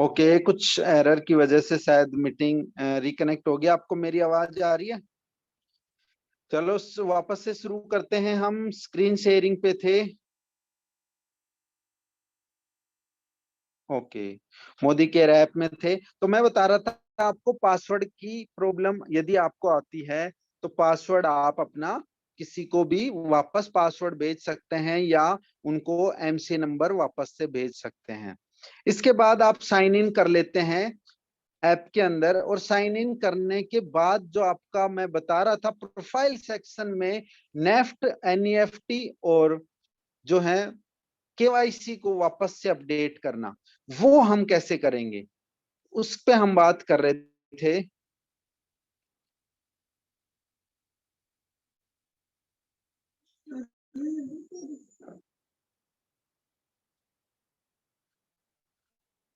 Okay, कुछ error की वजह से शायद मीटिंग रिकनेक्ट हो गया। आपको मेरी आवाज आ रही है? चलो वापस से शुरू करते हैं। हम स्क्रीन शेयरिंग पे थे। ओके, मोदी केयर ऐप में थे। तो मैं बता रहा था आपको, पासवर्ड की प्रॉब्लम यदि आपको आती है तो पासवर्ड आप अपना किसी को भी वापस पासवर्ड भेज सकते हैं या उनको एमसी नंबर वापस से भेज सकते हैं। इसके बाद आप साइन इन कर लेते हैं ऐप के अंदर, और साइन इन करने के बाद जो आपका मैं बता रहा था प्रोफाइल सेक्शन में नेफ्ट, एनईएफटी और जो है केवाईसी को वापस से अपडेट करना, वो हम कैसे करेंगे उस पे हम बात कर रहे थे।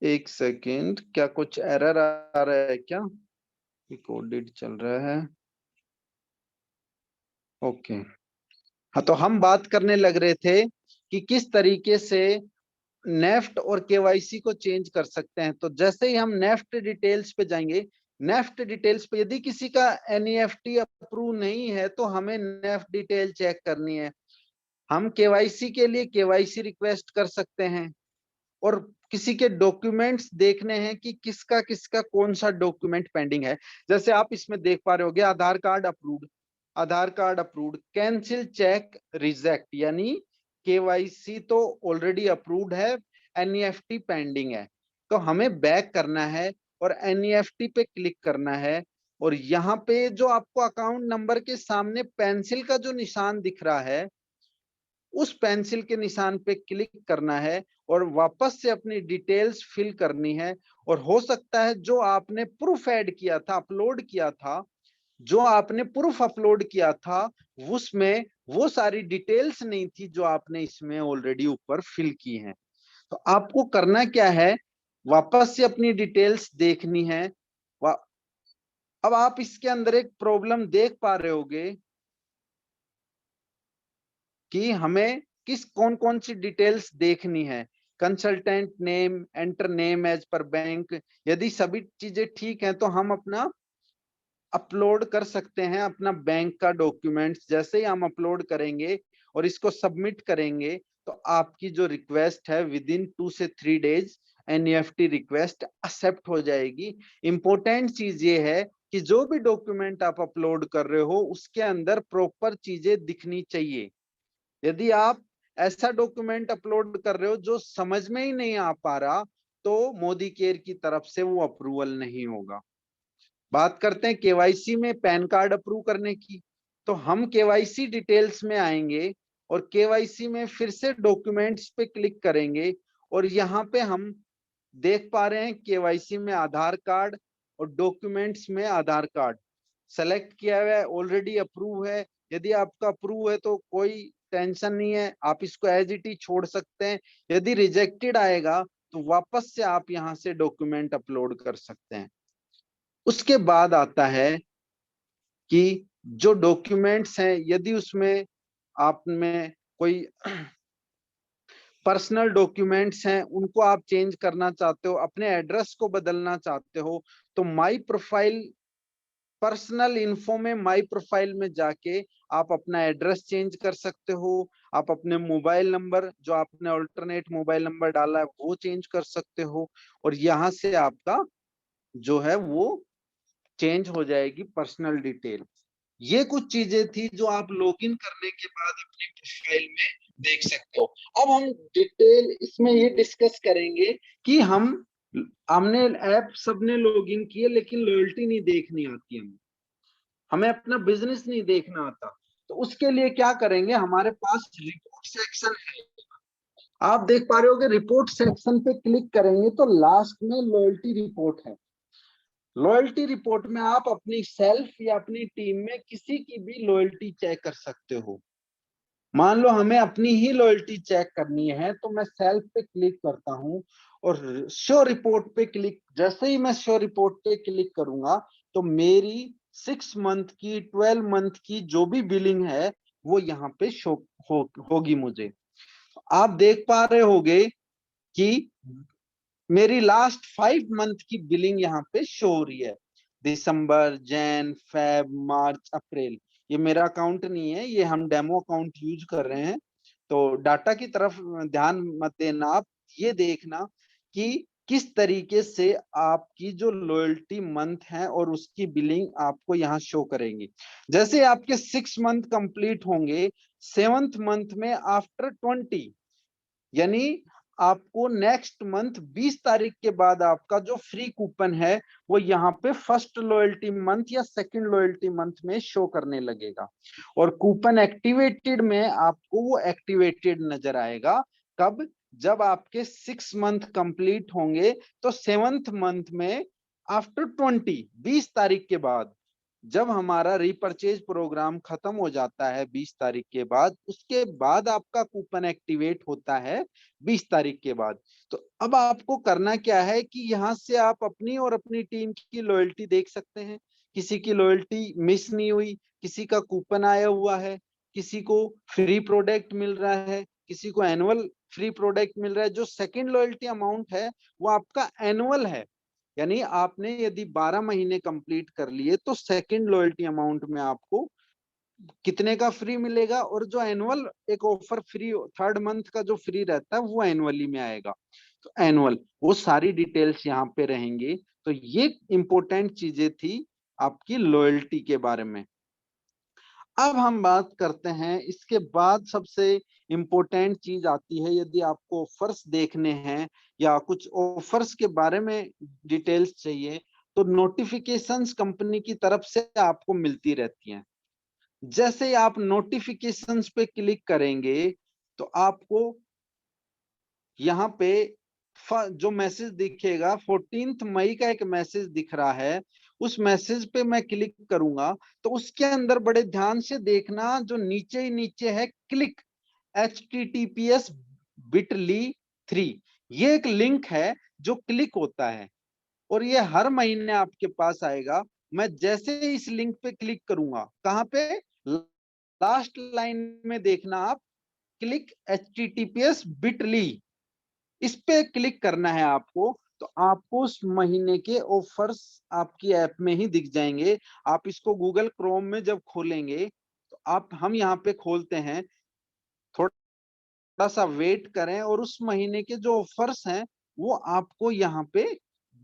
एक सेकेंड, क्या कुछ एरर आ रहा है क्या? रिकॉर्डेड चल रहा है। ओके, हाँ, तो हम बात करने लग रहे थे कि किस तरीके से नेफ्ट और केवाईसी को चेंज कर सकते हैं। तो जैसे ही हम नेफ्ट डिटेल्स पे जाएंगे, नेफ्ट डिटेल्स पे यदि किसी का एनईएफटी अप्रूव नहीं है तो हमें नेफ्ट डिटेल चेक करनी है। हम केवाईसी के लिए केवाईसी रिक्वेस्ट कर सकते हैं, और किसी के डॉक्यूमेंट्स देखने हैं कि किसका किसका कौन सा डॉक्यूमेंट पेंडिंग है। जैसे आप इसमें देख पा रहे होगे, Aadhaar card approved, Aadhaar card approved, cancel check reject, यानी केवाईसी तो ऑलरेडी अप्रूव्ड है, एनईएफटी पेंडिंग है। तो हमें बैक करना है और एनईएफटी पे क्लिक करना है, और यहाँ पे जो आपको अकाउंट नंबर के सामने पेंसिल का जो निशान दिख रहा है, उस पेंसिल के निशान पे क्लिक करना है और वापस से अपनी डिटेल्स फिल करनी है। और हो सकता है जो आपने प्रूफ ऐड किया था, अपलोड किया था, जो आपने प्रूफ अपलोड किया था, उसमें वो सारी डिटेल्स नहीं थी जो आपने इसमें ऑलरेडी ऊपर फिल की हैं। तो आपको करना क्या है, वापस से अपनी डिटेल्स देखनी है। अब आप इसके अंदर एक प्रॉब्लम देख पा रहे होगे कि हमें किस कौन कौन सी डिटेल्स देखनी है। Consultant name, enter name as per bank, यदि सभी चीजें ठीक हैं तो हम अपना अपलोड कर सकते हैं अपना बैंक का डॉक्यूमेंट्स। जैसे ही हम अपलोड करेंगे और इसको सबमिट करेंगे तो आपकी जो रिक्वेस्ट है विद इन 2 से 3 डेज एनईएफटी रिक्वेस्ट एक्सेप्ट हो जाएगी। इंपॉर्टेंट चीज ये है कि जो भी डॉक्यूमेंट आप अपलोड कर रहे हो उसके अंदर प्रॉपर चीजें दिखनी चाहिए। यदि आप ऐसा डॉक्यूमेंट अपलोड कर रहे हो जो समझ में ही नहीं आ पा रहा, तो मोदी केयर की तरफ से वो अप्रूवल नहीं होगा। बात करते हैं केवाईसी में पैन कार्ड अप्रूव करने की। तो हम केवाईसी डिटेल्स में आएंगे और केवाईसी में फिर से डॉक्यूमेंट्स पे क्लिक करेंगे, और यहाँ पे हम देख पा रहे हैं केवाईसी में आधार कार्ड और डॉक्यूमेंट्स में आधार कार्ड सेलेक्ट किया हुआ है, ऑलरेडी अप्रूव है। यदि आपका अप्रूव है तो कोई टेंशन नहीं है, आप इसको एज इट इज छोड़ सकते हैं। यदि रिजेक्टेड आएगा तो वापस से आप यहाँ से डॉक्यूमेंट अपलोड कर सकते हैं। उसके बाद आता है कि जो डॉक्यूमेंट्स हैं, यदि उसमें आप में कोई पर्सनल डॉक्यूमेंट्स हैं उनको आप चेंज करना चाहते हो, अपने एड्रेस को बदलना चाहते हो, तो माई प्रोफाइल, पर्सनल इन्फो में माई प्रोफाइल में जाके आप अपना एड्रेस चेंज कर सकते हो। आप अपने मोबाइल नंबर, जो आपने अल्टरनेट मोबाइल नंबर डाला है, वो चेंज कर सकते हो, और यहाँ से आपका जो है वो चेंज हो जाएगी पर्सनल डिटेल। ये कुछ चीजें थी जो आप लॉगिन करने के बाद अपनी प्रोफाइल में देख सकते हो। अब हम डिटेल इसमें ये डिस्कस करेंगे कि हमने ऐप सबने लॉगिन किए लेकिन लॉयल्टी नहीं देखनी आती हमें, हमें अपना बिजनेस नहीं देखना आता। तो उसके लिए क्या करेंगे, हमारे पास रिपोर्ट सेक्शन है। आप देख पा रहे हो कि रिपोर्ट सेक्शन पे क्लिक करेंगे तो लास्ट में लॉयल्टी रिपोर्ट है। लॉयल्टी रिपोर्ट में आप अपनी सेल्फ या अपनी टीम में किसी की भी लॉयल्टी चेक कर सकते हो। मान लो हमें अपनी ही लॉयल्टी चेक करनी है तो मैं सेल्फ पे क्लिक करता हूं, और शो रिपोर्ट पे क्लिक, जैसे ही मैं शो रिपोर्ट पे क्लिक करूंगा तो मेरी 6 मंथ की, 12 मंथ की जो भी बिलिंग है वो यहाँ पे शो होगी मुझे। आप देख पा रहे होगे कि मेरी लास्ट 5 मंथ की बिलिंग यहाँ पे शो हो रही है, दिसंबर, जैन, फेब, मार्च, अप्रैल। ये मेरा अकाउंट नहीं है, ये हम डेमो अकाउंट यूज कर रहे हैं। तो डाटा की तरफ ध्यान मत देना, आप ये देखना कि किस तरीके से आपकी जो लॉयल्टी मंथ है और उसकी बिलिंग आपको यहाँ शो करेंगी। जैसे आपके 6 मंथ कंप्लीट होंगे, 7th मंथ में आफ्टर 20, यानी आपको नेक्स्ट मंथ 20 तारीख के बाद आपका जो फ्री कूपन है वो यहाँ पे फर्स्ट लॉयल्टी मंथ या सेकंड लॉयल्टी मंथ में शो करने लगेगा। और कूपन एक्टिवेटेड में आपको वो एक्टिवेटेड नजर आएगा कब, जब आपके 6 मंथ कंप्लीट होंगे, तो 7th मंथ में आफ्टर 20 तारीख के बाद, जब हमारा रीपरचेज प्रोग्राम खत्म हो जाता है 20 तारीख के बाद, उसके बाद आपका कूपन एक्टिवेट होता है 20 तारीख के बाद। तो अब आपको करना क्या है कि यहाँ से आप अपनी और अपनी टीम की लॉयल्टी देख सकते हैं। किसी की लॉयल्टी मिस नहीं हुई, किसी का कूपन आया हुआ है, किसी को फ्री प्रोडक्ट मिल रहा है, किसी को एनुअल फ्री प्रोडक्ट मिल रहा है। जो सेकंड लॉयल्टी अमाउंट है वो आपका एनुअल है, यानी आपने यदि 12 महीने कंप्लीट कर लिए तो सेकंड लॉयल्टी अमाउंट में आपको कितने का फ्री मिलेगा, और जो एनुअल एक ऑफर फ्री, थर्ड मंथ का जो फ्री रहता है वो एनुअली में आएगा। तो एनुअल वो सारी डिटेल्स यहाँ पे रहेंगी। तो ये इंपॉर्टेंट चीजें थी आपकी लॉयल्टी के बारे में। अब हम बात करते हैं, इसके बाद सबसे इम्पोर्टेंट चीज आती है, यदि आपको ऑफर्स देखने हैं या कुछ ऑफर्स के बारे में डिटेल्स चाहिए, तो नोटिफिकेशंस कंपनी की तरफ से आपको मिलती रहती हैं। जैसे आप नोटिफिकेशंस पे क्लिक करेंगे तो आपको यहाँ पे जो मैसेज दिखेगा, 14 मई का एक मैसेज दिख रहा है, उस मैसेज पे मैं क्लिक करूंगा तो उसके अंदर बड़े ध्यान से देखना, जो नीचे ही नीचे है क्लिक https bit.ly 3, ये एक लिंक है जो क्लिक होता है और ये हर महीने आपके पास आएगा। मैं जैसे ही इस लिंक पे क्लिक करूंगा, कहाँ पे, लास्ट लाइन में देखना आप, क्लिक https bit.ly, इस पे क्लिक करना है आपको। तो आपको उस महीने के ऑफर्स आपकी ऐप में ही दिख जाएंगे। आप इसको गूगल क्रोम में जब खोलेंगे तो हम यहाँ पे खोलते हैं, थोड़ा सा वेट करें और उस महीने के जो ऑफर्स हैं वो आपको यहाँ पे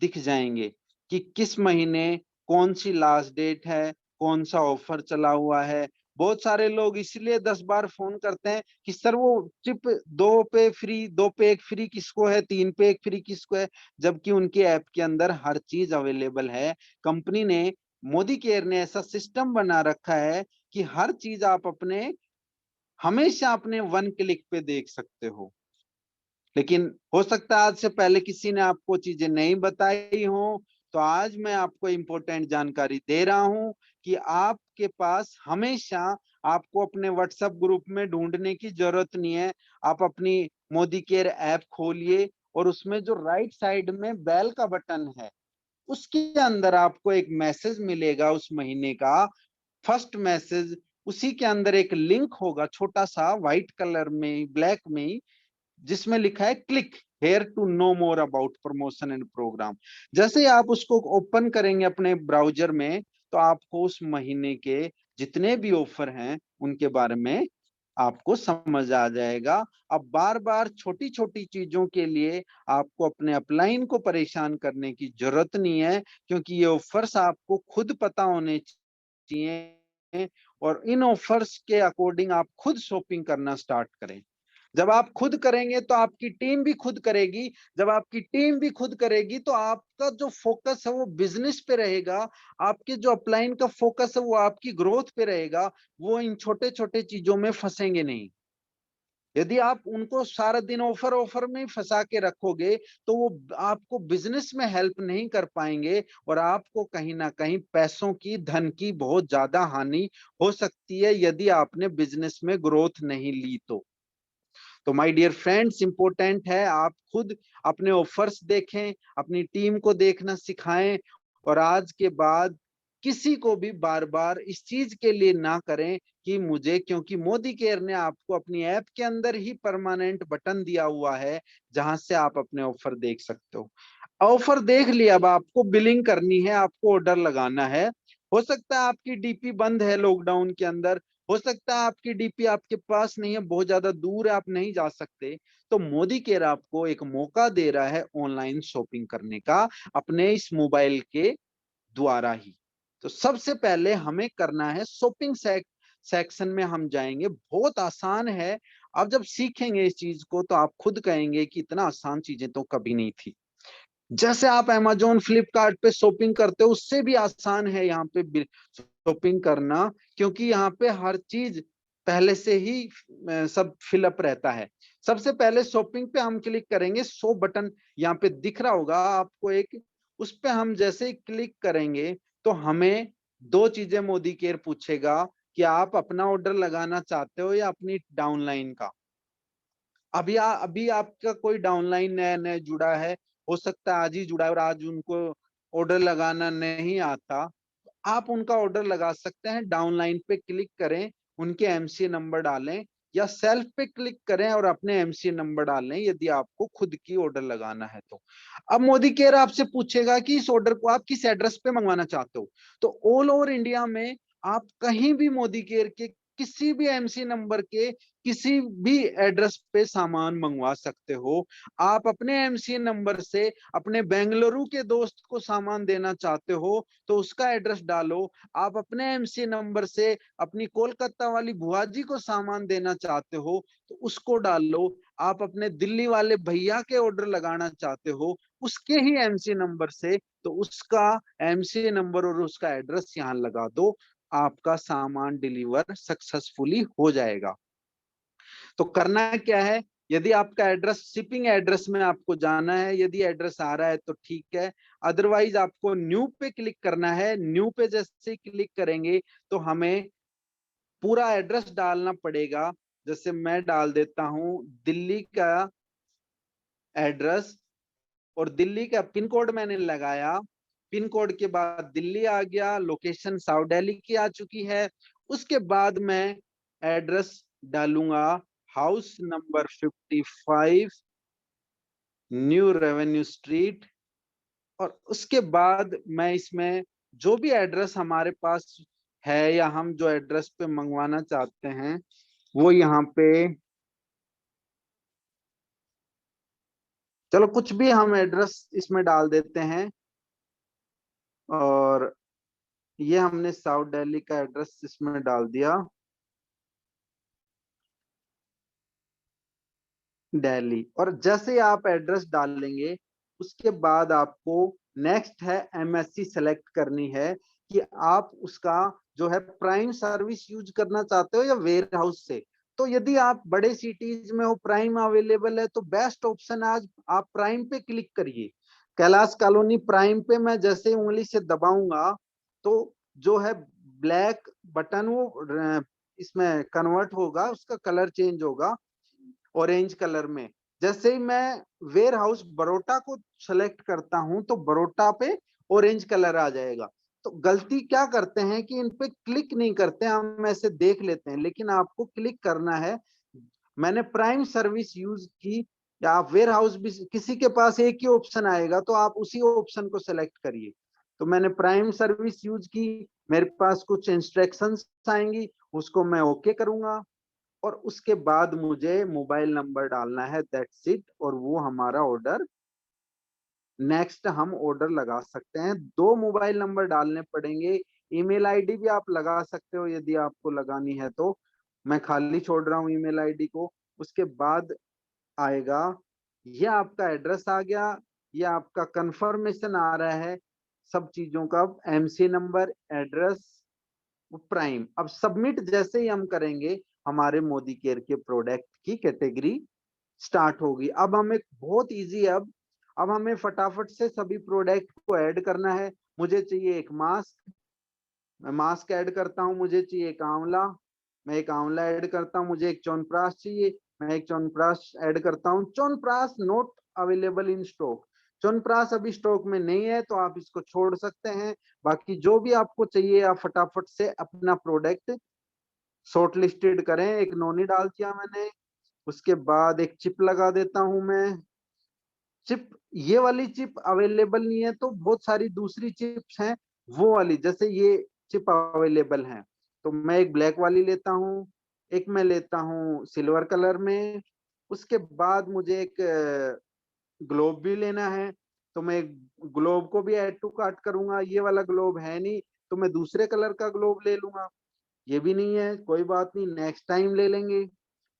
दिख जाएंगे कि किस महीने कौन सी लास्ट डेट है, कौन सा ऑफर चला हुआ है। बहुत सारे लोग इसलिए 10 बार फोन करते हैं कि सर वो चिप 2 पे फ्री, 2 पे 1 फ्री किसको है, 3 पे 1 फ्री किसको है, जबकि उनके ऐप के अंदर हर चीज अवेलेबल है। कंपनी ने, मोदी केयर ने ऐसा सिस्टम बना रखा है कि हर चीज आप अपने हमेशा अपने 1 क्लिक पे देख सकते हो। लेकिन हो सकता है आज से पहले किसी ने आपको चीजें नहीं बताई हो, तो आज मैं आपको इंपॉर्टेंट जानकारी दे रहा हूं कि आपके पास हमेशा, आपको अपने व्हाट्सएप ग्रुप में ढूंढने की जरूरत नहीं है। आप अपनी मोदी केयर ऐप खोलिए और उसमें जो राइट साइड में बेल का बटन है, उसके अंदर आपको एक मैसेज मिलेगा उस महीने का, फर्स्ट मैसेज। उसी के अंदर एक लिंक होगा छोटा सा व्हाइट कलर में, ब्लैक में, जिसमें लिखा है click here to know more about promotion and program. जैसे ही आप उसको ओपन करेंगे अपने ब्राउजर में, तो आपको उस महीने के जितने भी ऑफर हैं उनके बारे में आपको समझ आ जाएगा। अब बार बार छोटी छोटी चीजों के लिए आपको अपने अपलाइन को परेशान करने की जरूरत नहीं है, क्योंकि ये ऑफर्स आपको खुद पता होने चाहिए और इन ऑफर्स के अकॉर्डिंग आप खुद शॉपिंग करना स्टार्ट करें। जब आप खुद करेंगे तो आपकी टीम भी खुद करेगी, जब आपकी टीम भी खुद करेगी तो आपका जो फोकस है वो बिजनेस पे रहेगा, आपके जो अपलाइन का फोकस है वो आपकी ग्रोथ पे रहेगा, वो इन छोटे छोटे चीजों में फंसेंगे नहीं। यदि आप उनको सारा दिन ऑफर ऑफर में फंसा के रखोगे तो वो आपको बिजनेस में हेल्प नहीं कर पाएंगे और आपको कहीं ना कहीं पैसों की, धन की बहुत ज्यादा हानि हो सकती है यदि आपने बिजनेस में ग्रोथ नहीं ली तो माय डियर फ्रेंड्स, इंपॉर्टेंट है आप खुद अपने ऑफर्स देखें, अपनी टीम को देखना सिखाएं और आज के बाद किसी को भी बार बार इस चीज के लिए ना करें कि मुझे, क्योंकि मोदी केयर ने आपको अपनी ऐप के अंदर ही परमानेंट बटन दिया हुआ है जहां से आप अपने ऑफर देख सकते हो। ऑफर देख लिया, अब आपको बिलिंग करनी है, आपको ऑर्डर लगाना है। हो सकता है आपकी डीपी बंद है लॉकडाउन के अंदर, हो सकता है आपकी डीपी आपके पास नहीं है, बहुत ज्यादा दूर है, आप नहीं जा सकते, तो मोदी केयर आपको एक मौका दे रहा है ऑनलाइन शॉपिंग करने का अपने इस मोबाइल के द्वारा ही। तो सबसे पहले हमें करना है शॉपिंग सेक्शन में हम जाएंगे, बहुत आसान है। अब जब सीखेंगे इस चीज को तो आप खुद कहेंगे कि इतना आसान चीजें तो कभी नहीं थी। जैसे आप अमेजोन फ्लिपकार्ट पे शॉपिंग करते हो उससे भी आसान है यहाँ पे शॉपिंग करना, क्योंकि यहाँ पे हर चीज पहले से ही सब फिलअप रहता है। सबसे पहले शॉपिंग पे हम क्लिक करेंगे, 100 बटन यहाँ पे दिख रहा होगा आपको एक, उस पे हम जैसे ही क्लिक करेंगे तो हमें दो चीजें मोदी केयर पूछेगा कि आप अपना ऑर्डर लगाना चाहते हो या अपनी डाउनलाइन का। अभी आपका कोई डाउनलाइन नया नया जुड़ा है, हो सकता है आज ही जुड़ा है और आज उनको ऑर्डर लगाना नहीं आता, आप उनका ऑर्डर लगा सकते हैं। डाउनलाइन पे क्लिक करें, उनके एमसीए नंबर डालें, या सेल्फ पे क्लिक करें और अपने एमसीए नंबर डालें यदि आपको खुद की ऑर्डर लगाना है तो। अब मोदी केयर आपसे पूछेगा कि इस ऑर्डर को आप किस एड्रेस पे मंगवाना चाहते हो, तो ऑल ओवर इंडिया में आप कहीं भी मोदी केयर के किसी भी एमसी नंबर के किसी भी एड्रेस पे सामान मंगवा सकते हो। आप अपने एमसी नंबर से अपने बेंगलुरु के दोस्त को सामान देना चाहते हो तो उसका एड्रेस डालो, आप अपने एमसी नंबर से अपनी कोलकाता वाली बुआ जी को सामान देना चाहते हो तो उसको डालो, आप अपने दिल्ली वाले भैया के ऑर्डर लगाना चाहते हो उसके ही एमसी नंबर से तो उसका एमसी नंबर और उसका एड्रेस यहाँ लगा दो, आपका सामान डिलीवर सक्सेसफुली हो जाएगा। तो करना क्या है, यदि आपका एड्रेस शिपिंग एड्रेस में आपको जाना है, यदि एड्रेस आ रहा है तो ठीक है, अदरवाइज आपको न्यू पे क्लिक करना है। न्यू पे जैसे क्लिक करेंगे तो हमें पूरा एड्रेस डालना पड़ेगा। जैसे मैं डाल देता हूं दिल्ली का एड्रेस, और दिल्ली का पिन कोड मैंने लगाया, पिन कोड के बाद दिल्ली आ गया, लोकेशन साउथ दिल्ली की आ चुकी है। उसके बाद मैं एड्रेस डालूंगा house number 55 new revenue street, और उसके बाद मैं इसमें जो भी एड्रेस हमारे पास है या हम जो एड्रेस पे मंगवाना चाहते हैं वो यहाँ पे, चलो कुछ भी हम एड्रेस इसमें डाल देते हैं। और ये हमने साउथ दिल्ली का एड्रेस इसमें डाल दिया, दिल्ली। और जैसे आप एड्रेस डाल लेंगे उसके बाद आपको नेक्स्ट है एमएससी सेलेक्ट करनी है कि आप उसका जो है प्राइम सर्विस यूज करना चाहते हो या वेयर हाउस से। तो यदि आप बड़े सिटीज में हो, प्राइम अवेलेबल है तो बेस्ट ऑप्शन आज आप प्राइम पे क्लिक करिए। कैलाश कॉलोनी प्राइम पे मैं जैसे उंगली से दबाऊंगा तो जो है ब्लैक बटन वो इसमें कन्वर्ट होगा, उसका कलर चेंज होगा ऑरेंज कलर में। जैसे ही मैं वेयर हाउस बरोटा को सेलेक्ट करता हूं तो बरोटा पे ऑरेंज कलर आ जाएगा। तो गलती क्या करते हैं कि इन पे क्लिक नहीं करते, हम ऐसे देख लेते हैं, लेकिन आपको क्लिक करना है। मैंने प्राइम सर्विस यूज की, या आप वेयर हाउस भी किसी के पास एक ही ऑप्शन आएगा तो आप उसी ऑप्शन को सेलेक्ट करिए। तो मैंने प्राइम सर्विस यूज की, मेरे पास कुछ इंस्ट्रक्शंस आएंगी, उसको मैं ओके करूंगा और उसके बाद मुझे मोबाइल नंबर डालना है, दैट्स इट, और वो हमारा ऑर्डर नेक्स्ट हम ऑर्डर लगा सकते हैं। दो मोबाइल नंबर डालने पड़ेंगे, ईमेल आईडी भी आप लगा सकते हो यदि आपको लगानी है तो, मैं खाली छोड़ रहा हूँ ईमेल आईडी को। उसके बाद आएगा, ये आपका एड्रेस आ गया, ये आपका कंफर्मेशन आ रहा है सब चीजों का, एमसी नंबर, एड्रेस, प्राइम। अब सबमिट जैसे ही हम करेंगे हमारे मोदी केयर के प्रोडक्ट की कैटेगरी स्टार्ट होगी। अब हमें बहुत इजी है, अब हमें फटाफट से सभी प्रोडक्ट को ऐड करना है। मुझे चाहिए एक मास्क, मैं मास्क ऐड करता हूँ। मुझे चाहिए एक आंवला, मैं एक आंवला ऐड करता हूँ। मुझे एक च्यवनप्राश चाहिए, मैं एक च्यवनप्राश ऐड करता हूँ। Chyawanprash not available in stock, chyawanprash अभी स्टॉक में नहीं है तो आप इसको छोड़ सकते हैं। बाकी जो भी आपको चाहिए आप फटाफट से अपना प्रोडक्ट शॉर्ट लिस्टेड करें। एक नोनी डाल दिया मैंने, उसके बाद एक चिप लगा देता हूं मैं। चिप, ये वाली चिप अवेलेबल नहीं है तो बहुत सारी दूसरी चिप्स हैं वो वाली, जैसे ये चिप अवेलेबल है तो मैं एक ब्लैक वाली लेता हूँ, एक मैं लेता हूँ सिल्वर कलर में। उसके बाद मुझे एक ग्लोब भी लेना है तो मैं ग्लोब को भी ऐड टू कार्ट करूंगा। ये वाला ग्लोब है नहीं तो मैं दूसरे कलर का ग्लोब ले लूंगा। ये भी नहीं है, कोई बात नहीं, नेक्स्ट टाइम ले लेंगे।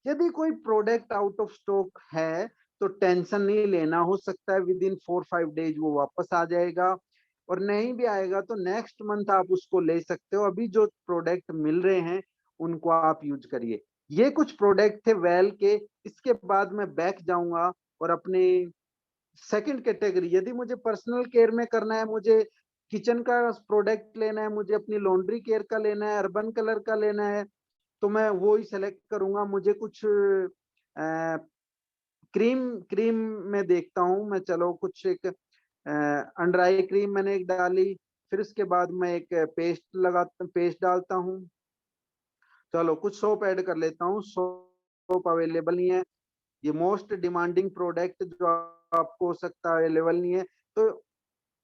यदि कोई प्रोडक्ट आउट ऑफ स्टॉक है तो टेंशन नहीं लेना, हो सकता है विद इन 4-5 डेज वो वापस आ जाएगा, और नहीं भी आएगा तो नेक्स्ट मंथ आप उसको ले सकते हो। अभी जो प्रोडक्ट मिल रहे हैं उनको आप यूज करिए। ये कुछ प्रोडक्ट थे वेल के। इसके बाद मैं बैक जाऊंगा और अपने सेकंड कैटेगरी, यदि मुझे पर्सनल केयर में करना है, मुझे किचन का प्रोडक्ट लेना है, मुझे अपनी लॉन्ड्री केयर का लेना है, अर्बन कलर का लेना है, तो मैं वो ही सेलेक्ट करूंगा। मुझे कुछ क्रीम क्रीम में देखता हूँ मैं, चलो कुछ एक अंडर आई क्रीम मैंने एक डाली, फिर उसके बाद मैं एक पेस्ट डालता हूँ। चलो कुछ सोप ऐड कर लेता हूँ। सोप अवेलेबल नहीं है, ये मोस्ट डिमांडिंग प्रोडक्ट जो आपको हो सकता है अवेलेबल नहीं है। तो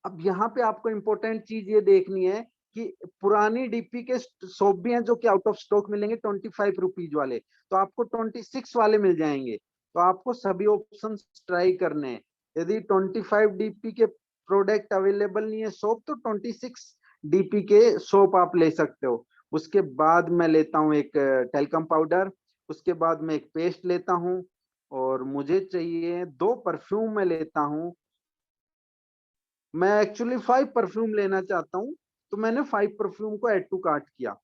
अब यहाँ पे आपको इम्पोर्टेंट चीज ये देखनी है कि पुरानी डीपी के सोप भी हैं जो कि आउट ऑफ स्टॉक मिलेंगे 25 रुपीज वाले, तो आपको 26 वाले मिल जाएंगे। तो आपको सभी ऑप्शन ट्राई करने हैं। यदि 25 डीपी के प्रोडक्ट अवेलेबल नहीं है सोप, तो 26 डीपी के सोप आप ले सकते हो। उसके बाद मैं लेता हूँ एक टेल्कम पाउडर, उसके बाद मैं एक पेस्ट लेता हूँ, और मुझे चाहिए 2 परफ्यूम मैं लेता हूँ। मैं एक्चुअली 5 परफ्यूम लेना चाहता हूँ तो मैंने 5 परफ्यूम को ऐड टू कार्ट किया,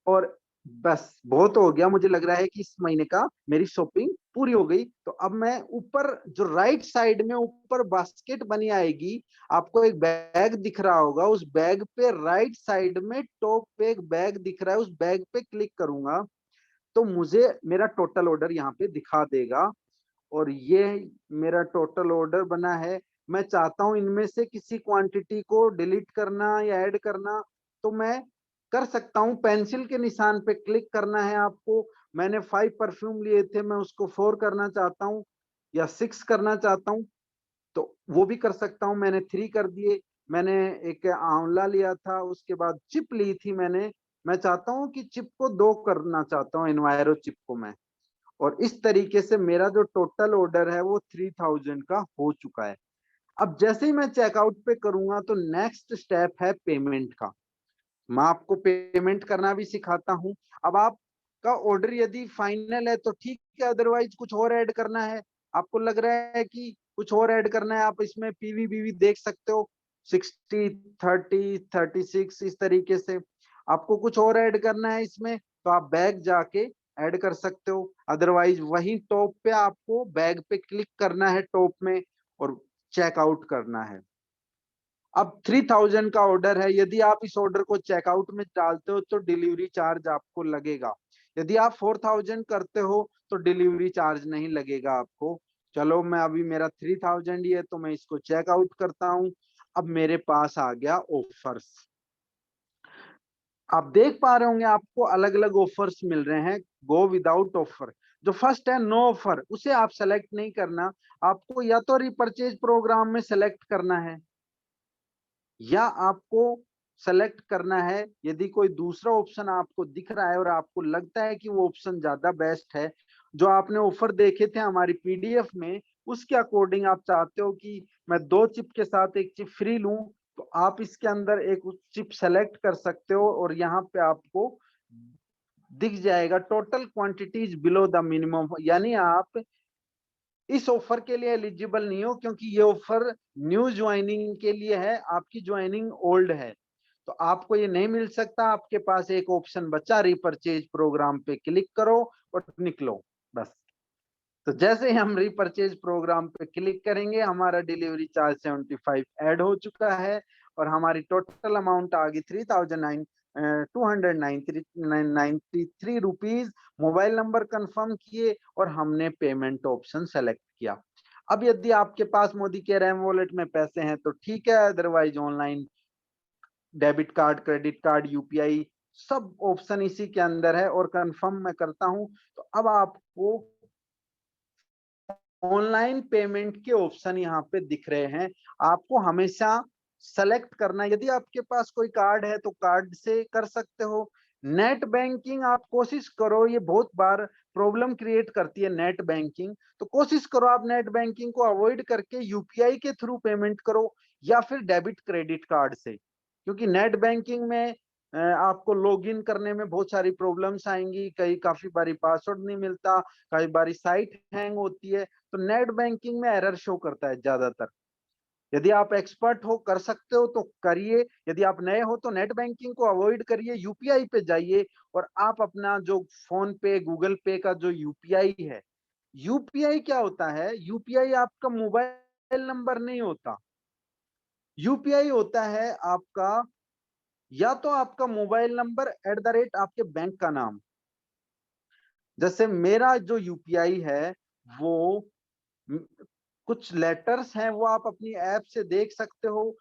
और बस बहुत हो गया। मुझे लग रहा है कि इस महीने का मेरी शॉपिंग पूरी हो गई। तो अब मैं ऊपर जो राइट साइड में ऊपर बास्केट बनी आएगी, आपको एक बैग दिख रहा होगा, उस बैग पे राइट साइड में टॉप पे एक बैग दिख रहा है, उस बैग पे क्लिक करूंगा तो मुझे मेरा टोटल ऑर्डर यहाँ पे दिखा देगा। और ये मेरा टोटल ऑर्डर बना है। मैं चाहता हूं इनमें से किसी क्वांटिटी को डिलीट करना या ऐड करना, तो मैं कर सकता हूं। पेंसिल के निशान पे क्लिक करना है आपको। मैंने 5 परफ्यूम लिए थे, मैं उसको 4 करना चाहता हूं या 6 करना चाहता हूं तो वो भी कर सकता हूं। मैंने 3 कर दिए। मैंने एक आंवला लिया था, उसके बाद चिप ली थी मैंने, मैं चाहता हूं कि चिप को 2 करना चाहता हूं, एनवायरो चिप को मैं। और इस तरीके से मेरा जो टोटल ऑर्डर है वो 3000 का हो चुका है। अब जैसे ही मैं चेकआउट पे करूंगा तो नेक्स्ट स्टेप है पेमेंट का। मैं आपको पेमेंट करना भी सिखाता हूँ। अब आपका ऑर्डर यदि फाइनल है तो ठीक है, अदरवाइज कुछ और ऐड करना है, आपको लग रहा है कि कुछ और ऐड करना है, आप इसमें पीवी बीवी देख सकते हो, 60, 30, 36 इस तरीके से। आपको कुछ और ऐड करना है इसमें तो आप बैग जाके ऐड कर सकते हो, अदरवाइज वही टॉप पे आपको बैग पे क्लिक करना है टॉप में और चेकआउट करना है। अब 3000 का ऑर्डर है, यदि आप इस ऑर्डर को चेकआउट में डालते हो तो डिलीवरी चार्ज आपको लगेगा। यदि आप 4000 करते हो तो डिलीवरी चार्ज नहीं लगेगा आपको। चलो मैं अभी मेरा 3000 ही है तो मैं इसको चेकआउट करता हूँ। अब मेरे पास आ गया ऑफर्स। आप देख पा रहे होंगे आपको अलग अलग ऑफर्स मिल रहे हैं। गो विदाउट ऑफर, जो फर्स्ट है नो ऑफर, उसे आप सेलेक्ट नहीं करना। आपको या तो रिपर्चेज प्रोग्राम में सेलेक्ट करना है या आपको सेलेक्ट करना है, यदि कोई दूसरा ऑप्शन आपको दिख रहा है और आपको लगता है कि वो ऑप्शन ज्यादा बेस्ट है, जो आपने ऑफर देखे थे हमारी पीडीएफ में, उसके अकॉर्डिंग आप चाहते हो कि मैं 2 चिप के साथ एक चिप फ्री लूं, तो आप इसके अंदर एक चिप सेलेक्ट कर सकते हो और यहाँ पे आपको दिख जाएगा total quantities below the minimum, यानी आप इस ऑफर के लिए एलिजिबल नहीं हो क्योंकि ये ऑफर न्यू ज्वाइनिंग के लिए है, आपकी ज्वाइनिंग ओल्ड है तो आपको ये नहीं मिल सकता। आपके पास एक ऑप्शन बचा, रिपर्चेज प्रोग्राम पे क्लिक करो और निकलो बस। तो जैसे ही हम रिपर्चेज प्रोग्राम पे क्लिक करेंगे हमारा डिलीवरी चार्ज 75 ऐड हो चुका है और हमारी टोटल अमाउंट आ गई 3293 रुपीज। मोबाइल नंबर कंफर्म किए और हमने पेमेंट ऑप्शन सेलेक्ट किया। अब यदि आपके पास मोदी केयर एम वॉलेट में पैसे हैं तो ठीक है, otherwise online debit card, credit card, UPI सब ऑप्शन इसी के अंदर है। और कंफर्म मैं करता हूं तो अब आपको ऑनलाइन पेमेंट के ऑप्शन यहाँ पे दिख रहे हैं। आपको हमेशा सेलेक्ट करना है, यदि आपके पास कोई कार्ड है तो कार्ड से कर सकते हो। नेट बैंकिंग आप कोशिश करो, ये बहुत बार प्रॉब्लम क्रिएट करती है नेट बैंकिंग, तो कोशिश करो आप नेट बैंकिंग को अवॉइड करके यूपीआई के थ्रू पेमेंट करो या फिर डेबिट क्रेडिट कार्ड से। क्योंकि नेट बैंकिंग में आपको लॉगिन करने में बहुत सारी प्रॉब्लम्स आएंगी, काफी बारी पासवर्ड नहीं मिलता, कई बारी साइट हैंग होती है, तो नेट बैंकिंग में एरर शो करता है ज्यादातर। यदि आप एक्सपर्ट हो, कर सकते हो तो करिए, यदि आप नए हो तो नेट बैंकिंग को अवॉइड करिए, यूपीआई पे जाइए और आप अपना जो फोन पे, गूगल पे का जो यूपीआई है, यूपीआई क्या होता है, यूपीआई आपका मोबाइल नंबर नहीं होता, यूपीआई होता है आपका या तो आपका मोबाइल नंबर @ आपके बैंक का नाम। जैसे मेरा जो यूपीआई है वो कुछ लेटर्स हैं, वो आप अपनी ऐप से देख सकते हो,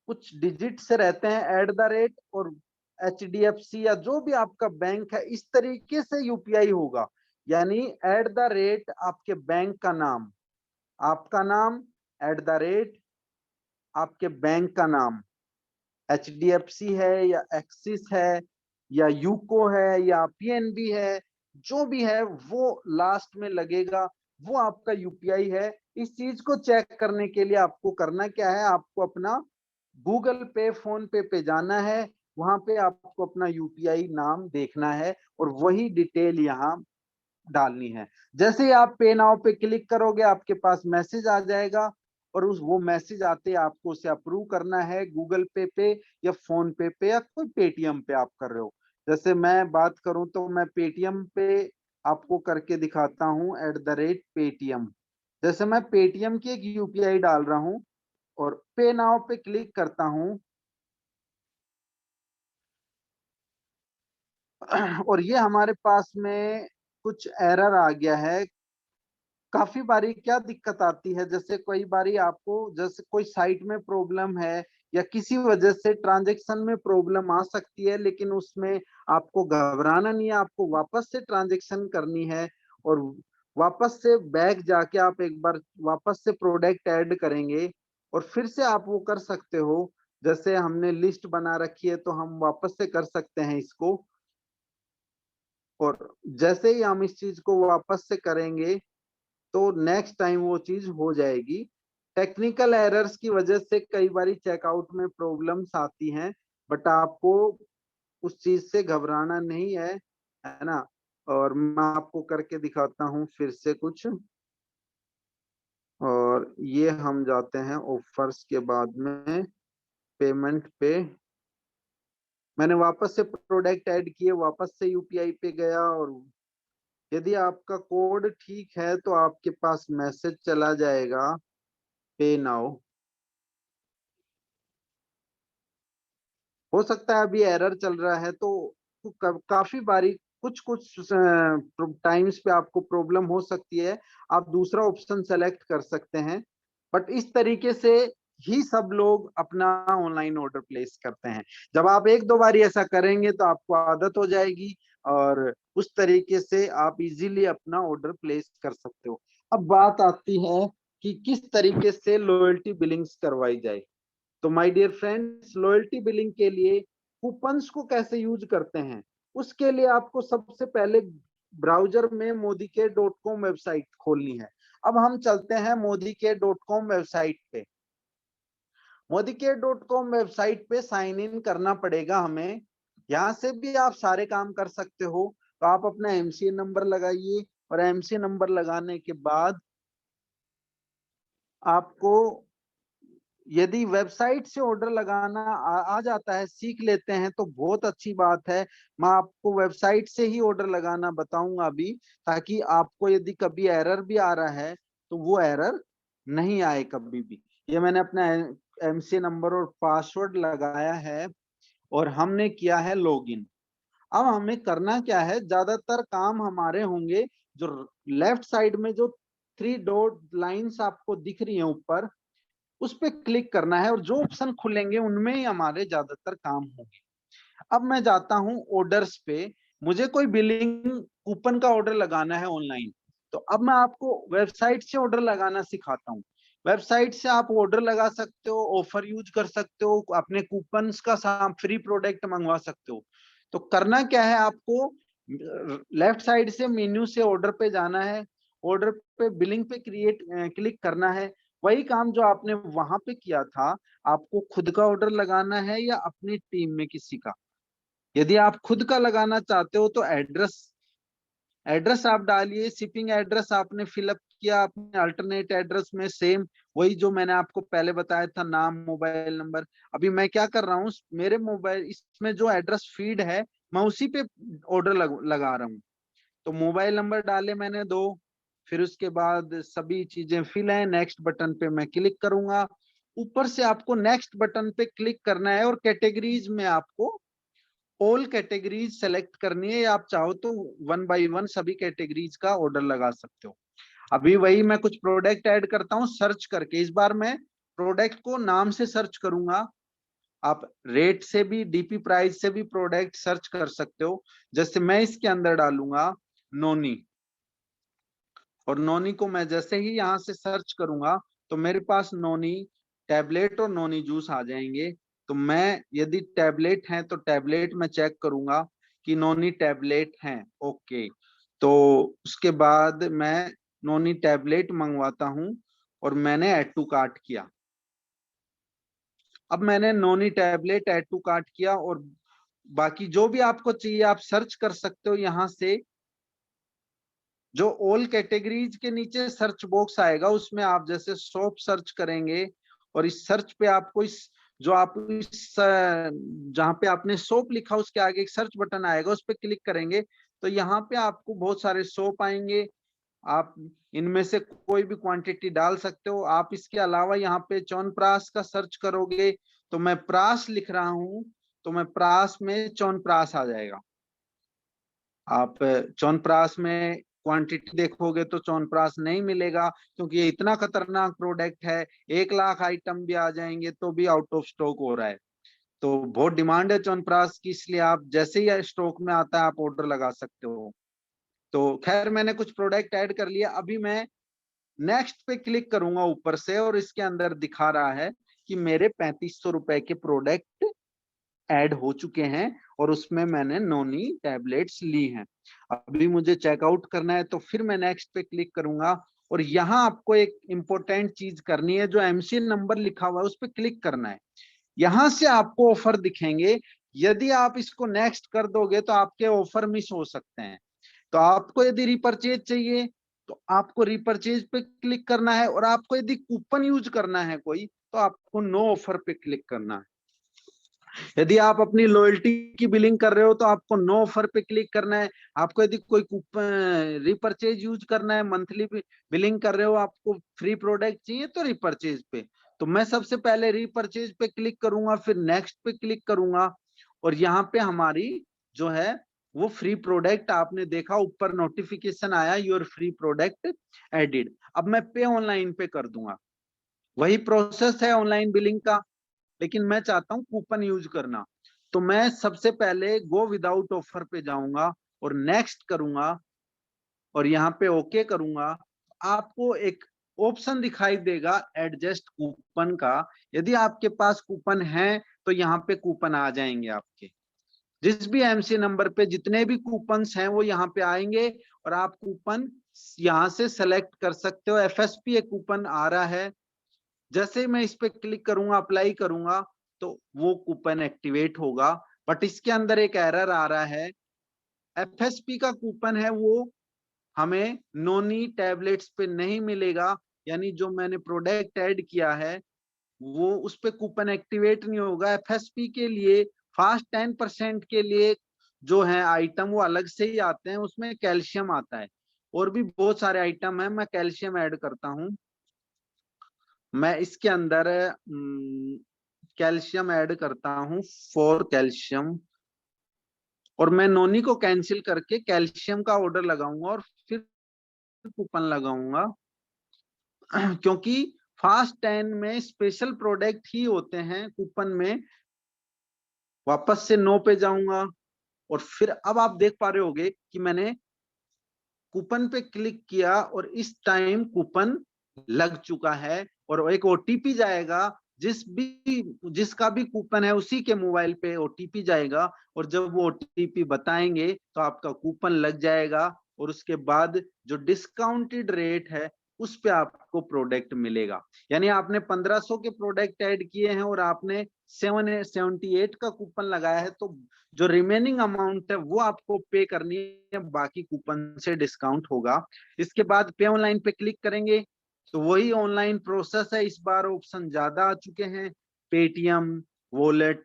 कुछ डिजिट से रहते हैं @ और एचडीएफसी या जो भी आपका बैंक है इस तरीके से यूपीआई होगा। यानी @ आपके बैंक का नाम, आपका नाम @ आपके बैंक का नाम, एचडीएफसी है या एक्सिस है या यूको है या पीएनबी है, जो भी है वो लास्ट में लगेगा, वो आपका यूपीआई है। इस चीज को चेक करने के लिए आपको करना क्या है, आपको अपना गूगल पे, फोन पे जाना है, वहां पे आपको अपना यूपीआई नाम देखना है और वही डिटेल यहाँ डालनी है। जैसे ही आप पे नाउ पे क्लिक करोगे आपके पास मैसेज आ जाएगा और उस वो मैसेज आते आपको उसे अप्रूव करना है गूगल पे या फोन पे या कोई पेटीएम पे आप कर रहे हो। जैसे मैं बात करूं तो मैं पेटीएम पे आपको करके दिखाता हूं @पेटीएम। जैसे मैं पेटीएम की एक यूपीआई डाल रहा हूं और पे नाउ पे क्लिक करता हूं और ये हमारे पास में कुछ एरर आ गया है। काफी बारी क्या दिक्कत आती है, जैसे कई बारी आपको जैसे कोई साइट में प्रॉब्लम है या किसी वजह से ट्रांजैक्शन में प्रॉब्लम आ सकती है, लेकिन उसमें आपको घबराना नहीं है, आपको वापस से ट्रांजैक्शन करनी है और वापस से बैक जाके आप एक बार वापस से प्रोडक्ट ऐड करेंगे और फिर से आप वो कर सकते हो। जैसे हमने लिस्ट बना रखी है तो हम वापस से कर सकते हैं इसको, और जैसे ही हम इस चीज को वापस से करेंगे तो नेक्स्ट टाइम वो चीज हो जाएगी। टेक्निकल एरर्स की वजह से कई बारी चेकआउट में प्रॉब्लम्स आती हैं, बट आपको उस चीज से घबराना नहीं है, है ना। और मैं आपको करके दिखाता हूँ फिर से कुछ, और ये हम जाते हैं ऑफर्स के बाद में पेमेंट पे। मैंने वापस से प्रोडक्ट ऐड किए, वापस से यूपीआई पे गया और यदि आपका कोड ठीक है तो आपके पास मैसेज चला जाएगा पे नाउ। हो सकता है अभी एरर चल रहा है तो काफी बारी कुछ कुछ टाइम्स पे आपको प्रॉब्लम हो सकती है, आप दूसरा ऑप्शन सेलेक्ट कर सकते हैं। बट इस तरीके से ही सब लोग अपना ऑनलाइन ऑर्डर प्लेस करते हैं। जब आप एक दो बारी ऐसा करेंगे तो आपको आदत हो जाएगी और उस तरीके से आप इजीली अपना ऑर्डर प्लेस कर सकते हो। अब बात आती है कि किस तरीके से लॉयल्टी बिलिंग्स करवाई जाए। तो my dear friends, loyalty billing के लिए कूपन्स को कैसे यूज करते हैं, उसके लिए आपको सबसे पहले ब्राउजर में modike.com वेबसाइट खोलनी है। अब हम चलते हैं modike.com वेबसाइट पे। modike.com वेबसाइट पे साइन इन करना पड़ेगा हमें। यहाँ से भी आप सारे काम कर सकते हो। तो आप अपना एमसीए नंबर लगाइए और एमसीए नंबर लगाने के बाद आपको यदि वेबसाइट से ऑर्डर लगाना आ जाता है, सीख लेते हैं तो बहुत अच्छी बात है। मैं आपको वेबसाइट से ही ऑर्डर लगाना बताऊंगा अभी, ताकि आपको यदि कभी एरर भी आ रहा है तो वो एरर नहीं आए कभी भी। ये मैंने अपना एमसी नंबर और पासवर्ड लगाया है और हमने किया है लॉगिन। अब हमें करना क्या है, ज्यादातर काम हमारे होंगे जो लेफ्ट साइड में जो 3 डॉट लाइंस आपको दिख रही है ऊपर, उस पे क्लिक करना है और जो ऑप्शन खुलेंगे उनमें ही हमारे ज्यादातर काम होंगे। अब मैं जाता हूँ ऑर्डर्स पे, मुझे कोई बिलिंग कूपन का ऑर्डर लगाना है ऑनलाइन, तो अब मैं आपको वेबसाइट से ऑर्डर लगाना सिखाता हूँ। वेबसाइट से आप ऑर्डर लगा सकते हो, ऑफर यूज कर सकते हो, अपने कूपन्स का फ्री प्रोडक्ट मंगवा सकते हो। तो करना क्या है आपको, लेफ्ट साइड से मेन्यू से ऑर्डर पे जाना है, ऑर्डर पे बिलिंग पे क्लिक करना है। वही काम जो आपने वहां पे किया था, आपको खुद का ऑर्डर लगाना है या अपनी टीम में किसी का। यदि आप खुद का लगाना चाहते हो तो एड्रेस एड्रेस आप डालिए, शिपिंग एड्रेस आपने फिलअप किया, अपने अल्टरनेट एड्रेस में सेम वही जो मैंने आपको पहले बताया था, नाम मोबाइल नंबर। अभी मैं क्या कर रहा हूँ, मेरे मोबाइल इसमें जो एड्रेस फीड है मैं उसी पे ऑर्डर लगा रहा हूँ। तो मोबाइल नंबर डाले मैंने 2, फिर उसके बाद सभी चीजें फिल है, नेक्स्ट बटन पे मैं क्लिक करूंगा। ऊपर से आपको नेक्स्ट बटन पे क्लिक करना है और कैटेगरीज में आपको ऑल कैटेगरीज सेलेक्ट करनी है, या आप चाहो तो 1 बाय 1 सभी कैटेगरीज का ऑर्डर लगा सकते हो। अभी वही मैं कुछ प्रोडक्ट ऐड करता हूँ सर्च करके, इस बार मैं प्रोडक्ट को नाम से सर्च करूंगा। आप रेट से भी, डीपी प्राइस से भी प्रोडक्ट सर्च कर सकते हो। जैसे मैं इसके अंदर डालूंगा नोनी, और नोनी को मैं जैसे ही यहाँ से सर्च करूंगा तो मेरे पास नोनी टैबलेट और नोनी जूस आ जाएंगे। तो मैं यदि टैबलेट है तो टैबलेट में चेक करूंगा कि नोनी टैबलेट हैं, ओके। तो उसके बाद मैं नोनी टैबलेट मंगवाता हूं और मैंने ऐड टू कार्ट किया। अब मैंने नोनी टैबलेट ऐड टू कार्ट किया, और बाकी जो भी आपको चाहिए आप सर्च कर सकते हो यहाँ से। जो ऑल कैटेगरीज के नीचे सर्च बॉक्स आएगा उसमें आप जैसे सोप सर्च करेंगे, और इस सर्च पे आपको इस जो आप इस जहाँ पे आपने सोप लिखा उसके आगे एक सर्च बटन आएगा, उस पर क्लिक करेंगे तो यहाँ पे आपको बहुत सारे सोप आएंगे। आप इनमें से कोई भी क्वांटिटी डाल सकते हो। आप इसके अलावा यहाँ पे च्यवनप्राश का सर्च करोगे तो मैं प्राश लिख रहा हूँ, तो मैं प्राश में च्यवनप्राश आ जाएगा। आप च्यवनप्राश में क्वांटिटी देखोगे तो च्यवनप्राश नहीं मिलेगा, क्योंकि ये इतना खतरनाक प्रोडक्ट है, 1 लाख आइटम भी आ जाएंगे तो भी आउट ऑफ स्टॉक हो रहा है। तो बहुत डिमांड है च्यवनप्राश की, इसलिए आप जैसे ही स्टॉक में आता है आप ऑर्डर लगा सकते हो। तो खैर मैंने कुछ प्रोडक्ट ऐड कर लिया। अभी मैं नेक्स्ट पे क्लिक करूंगा ऊपर से, और इसके अंदर दिखा रहा है कि मेरे 3500 रुपए के प्रोडक्ट ऐड हो चुके हैं, और उसमें मैंने नोनी टैबलेट्स ली हैं। अभी मुझे चेकआउट करना है तो फिर मैं नेक्स्ट पे क्लिक करूंगा, और यहाँ आपको एक इंपॉर्टेंट चीज करनी है, जो एमसी नंबर लिखा हुआ है उस पर क्लिक करना है। यहाँ से आपको ऑफर दिखेंगे, यदि आप इसको नेक्स्ट कर दोगे तो आपके ऑफर मिस हो सकते हैं। तो आपको यदि रिपर्चेज चाहिए तो आपको रिपर्चेज पे क्लिक करना है, और आपको यदि कूपन यूज करना है कोई तो आपको नो ऑफर पे क्लिक करना है। यदि आप अपनी लॉयल्टी की बिलिंग कर रहे हो तो आपको नो ऑफर पे क्लिक करना है। आपको यदि कोई कूपन रिपर्चेज यूज करना है, मंथली बिलिंग कर रहे हो, आपको फ्री प्रोडक्ट चाहिए तो रिपर्चेज पे। तो मैं सबसे पहले रिपर्चेज पे क्लिक करूंगा, फिर नेक्स्ट पे क्लिक करूंगा, और यहाँ पे हमारी जो है वो फ्री प्रोडक्ट आपने देखा, ऊपर नोटिफिकेशन आया योर फ्री प्रोडक्ट एडिड। अब मैं पे ऑनलाइन पे कर दूंगा, वही प्रोसेस है ऑनलाइन बिलिंग का, लेकिन मैं चाहता हूँ कूपन यूज करना। तो मैं सबसे पहले गो विदाउट ऑफर पे जाऊंगा और नेक्स्ट करूंगा, और यहाँ पे ओके करूंगा। आपको एक ऑप्शन दिखाई देगा एडजस्ट कूपन का। यदि आपके पास कूपन है तो यहाँ पे कूपन आ जाएंगे आपके, जिस भी एमसी नंबर पे जितने भी कूपन्स हैं वो यहाँ पे आएंगे, और आप कूपन यहाँ से सेलेक्ट कर सकते हो। एफएसपी एक कूपन आ रहा है, जैसे मैं इस पे क्लिक करूंगा, अप्लाई करूंगा, तो वो कूपन एक्टिवेट होगा। बट इसके अंदर एक एरर आ रहा है, एफएसपी का कूपन है वो हमें नोनी टैबलेट्स पे नहीं मिलेगा। यानी जो मैंने प्रोडक्ट ऐड किया है वो उस पे कूपन एक्टिवेट नहीं होगा। एफएसपी के लिए फास्ट 10% के लिए जो है आइटम वो अलग से ही आते हैं, उसमें कैल्शियम आता है, और भी बहुत सारे आइटम है। मैं कैल्शियम ऐड करता हूँ, मैं इसके अंदर कैल्शियम ऐड करता हूँ, 4 कैल्शियम, और मैं नोनी को कैंसिल करके कैल्शियम का ऑर्डर लगाऊंगा और फिर कूपन लगाऊंगा। क्योंकि फास्ट 10 में स्पेशल प्रोडक्ट ही होते हैं कूपन में। वापस से नो पे जाऊंगा और फिर अब आप देख पा रहे होगे कि मैंने कूपन पे क्लिक किया और इस टाइम कूपन लग चुका है और एक ओटीपी जाएगा। जिसका भी कूपन है उसी के मोबाइल पे ओटीपी जाएगा और जब वो ओटीपी बताएंगे तो आपका कूपन लग जाएगा और उसके बाद जो डिस्काउंटेड रेट है उस पे आपको प्रोडक्ट मिलेगा। यानी आपने 1500 के प्रोडक्ट ऐड किए हैं और आपने 778 का कूपन लगाया है, तो जो रिमेनिंग अमाउंट है वो आपको पे करनी है, बाकी कूपन से डिस्काउंट होगा। इसके बाद पे ऑनलाइन पे क्लिक करेंगे तो वही ऑनलाइन प्रोसेस है। इस बार ऑप्शन ज्यादा आ चुके हैं, पेटीएम, वॉलेट,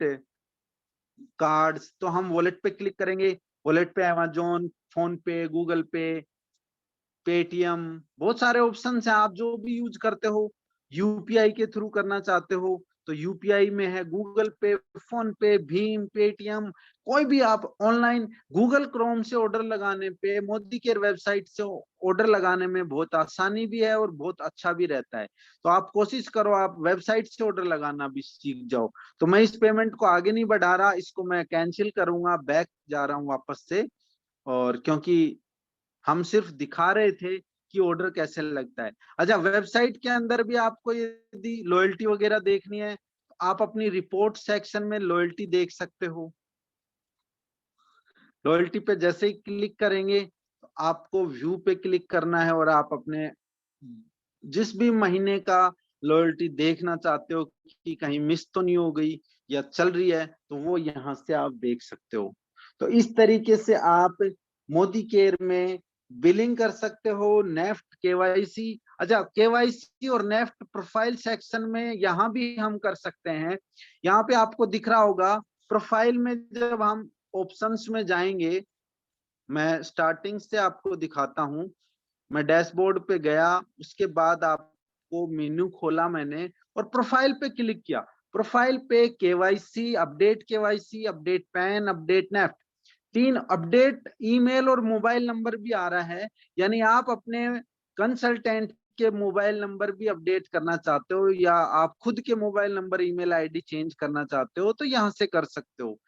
कार्ड्स। तो हम वॉलेट पे क्लिक करेंगे। वॉलेट पे अमेजोन, फोन पे, गूगल पे, पेटीएम, बहुत सारे ऑप्शन हैं, आप जो भी यूज करते हो। यूपीआई के थ्रू करना चाहते हो तो यूपीआई में है गूगल पे, फोन पे, भीम, पेटीएम। कोई भी आप ऑनलाइन गूगल क्रोम से ऑर्डर लगाने पे, मोदी केयर वेबसाइट से ऑर्डर लगाने में बहुत आसानी भी है और बहुत अच्छा भी रहता है। तो आप कोशिश करो आप वेबसाइट से ऑर्डर लगाना भी सीख जाओ। तो मैं इस पेमेंट को आगे नहीं बढ़ा रहा, इसको मैं कैंसिल करूंगा, बैक जा रहा हूँ वापस से। और क्योंकि हम सिर्फ दिखा रहे थे कि ऑर्डर कैसे लगता है। अच्छा, वेबसाइट के अंदर भी आपको यदि लॉयल्टी वगैरह देखनी है तो आप अपनी रिपोर्ट सेक्शन में लॉयल्टी देख सकते हो। लॉयल्टी पे जैसे ही क्लिक करेंगे तो आपको व्यू पे क्लिक करना है और आप अपने जिस भी महीने का लॉयल्टी देखना चाहते हो कि कहीं मिस तो नहीं हो गई या चल रही है, तो वो यहाँ से आप देख सकते हो। तो इस तरीके से आप मोदी केयर में बिलिंग कर सकते हो। नेफ्ट, केवाईसी, अच्छा केवाईसी और नेफ्ट प्रोफाइल सेक्शन में यहाँ भी हम कर सकते हैं। यहाँ पे आपको दिख रहा होगा प्रोफाइल में, जब हम ऑप्शंस में जाएंगे, मैं स्टार्टिंग से आपको दिखाता हूँ। मैं डैशबोर्ड पे गया, उसके बाद आपको मेन्यू खोला मैंने और प्रोफाइल पे क्लिक किया। प्रोफाइल पे KYC, update KYC, update pan, update NEFT, 3 update email और मोबाइल नंबर भी आ रहा है। यानी आप अपने कंसल्टेंट के मोबाइल नंबर भी अपडेट करना चाहते हो या आप खुद के mobile number, email ID change करना चाहते हो तो यहाँ से कर सकते हो।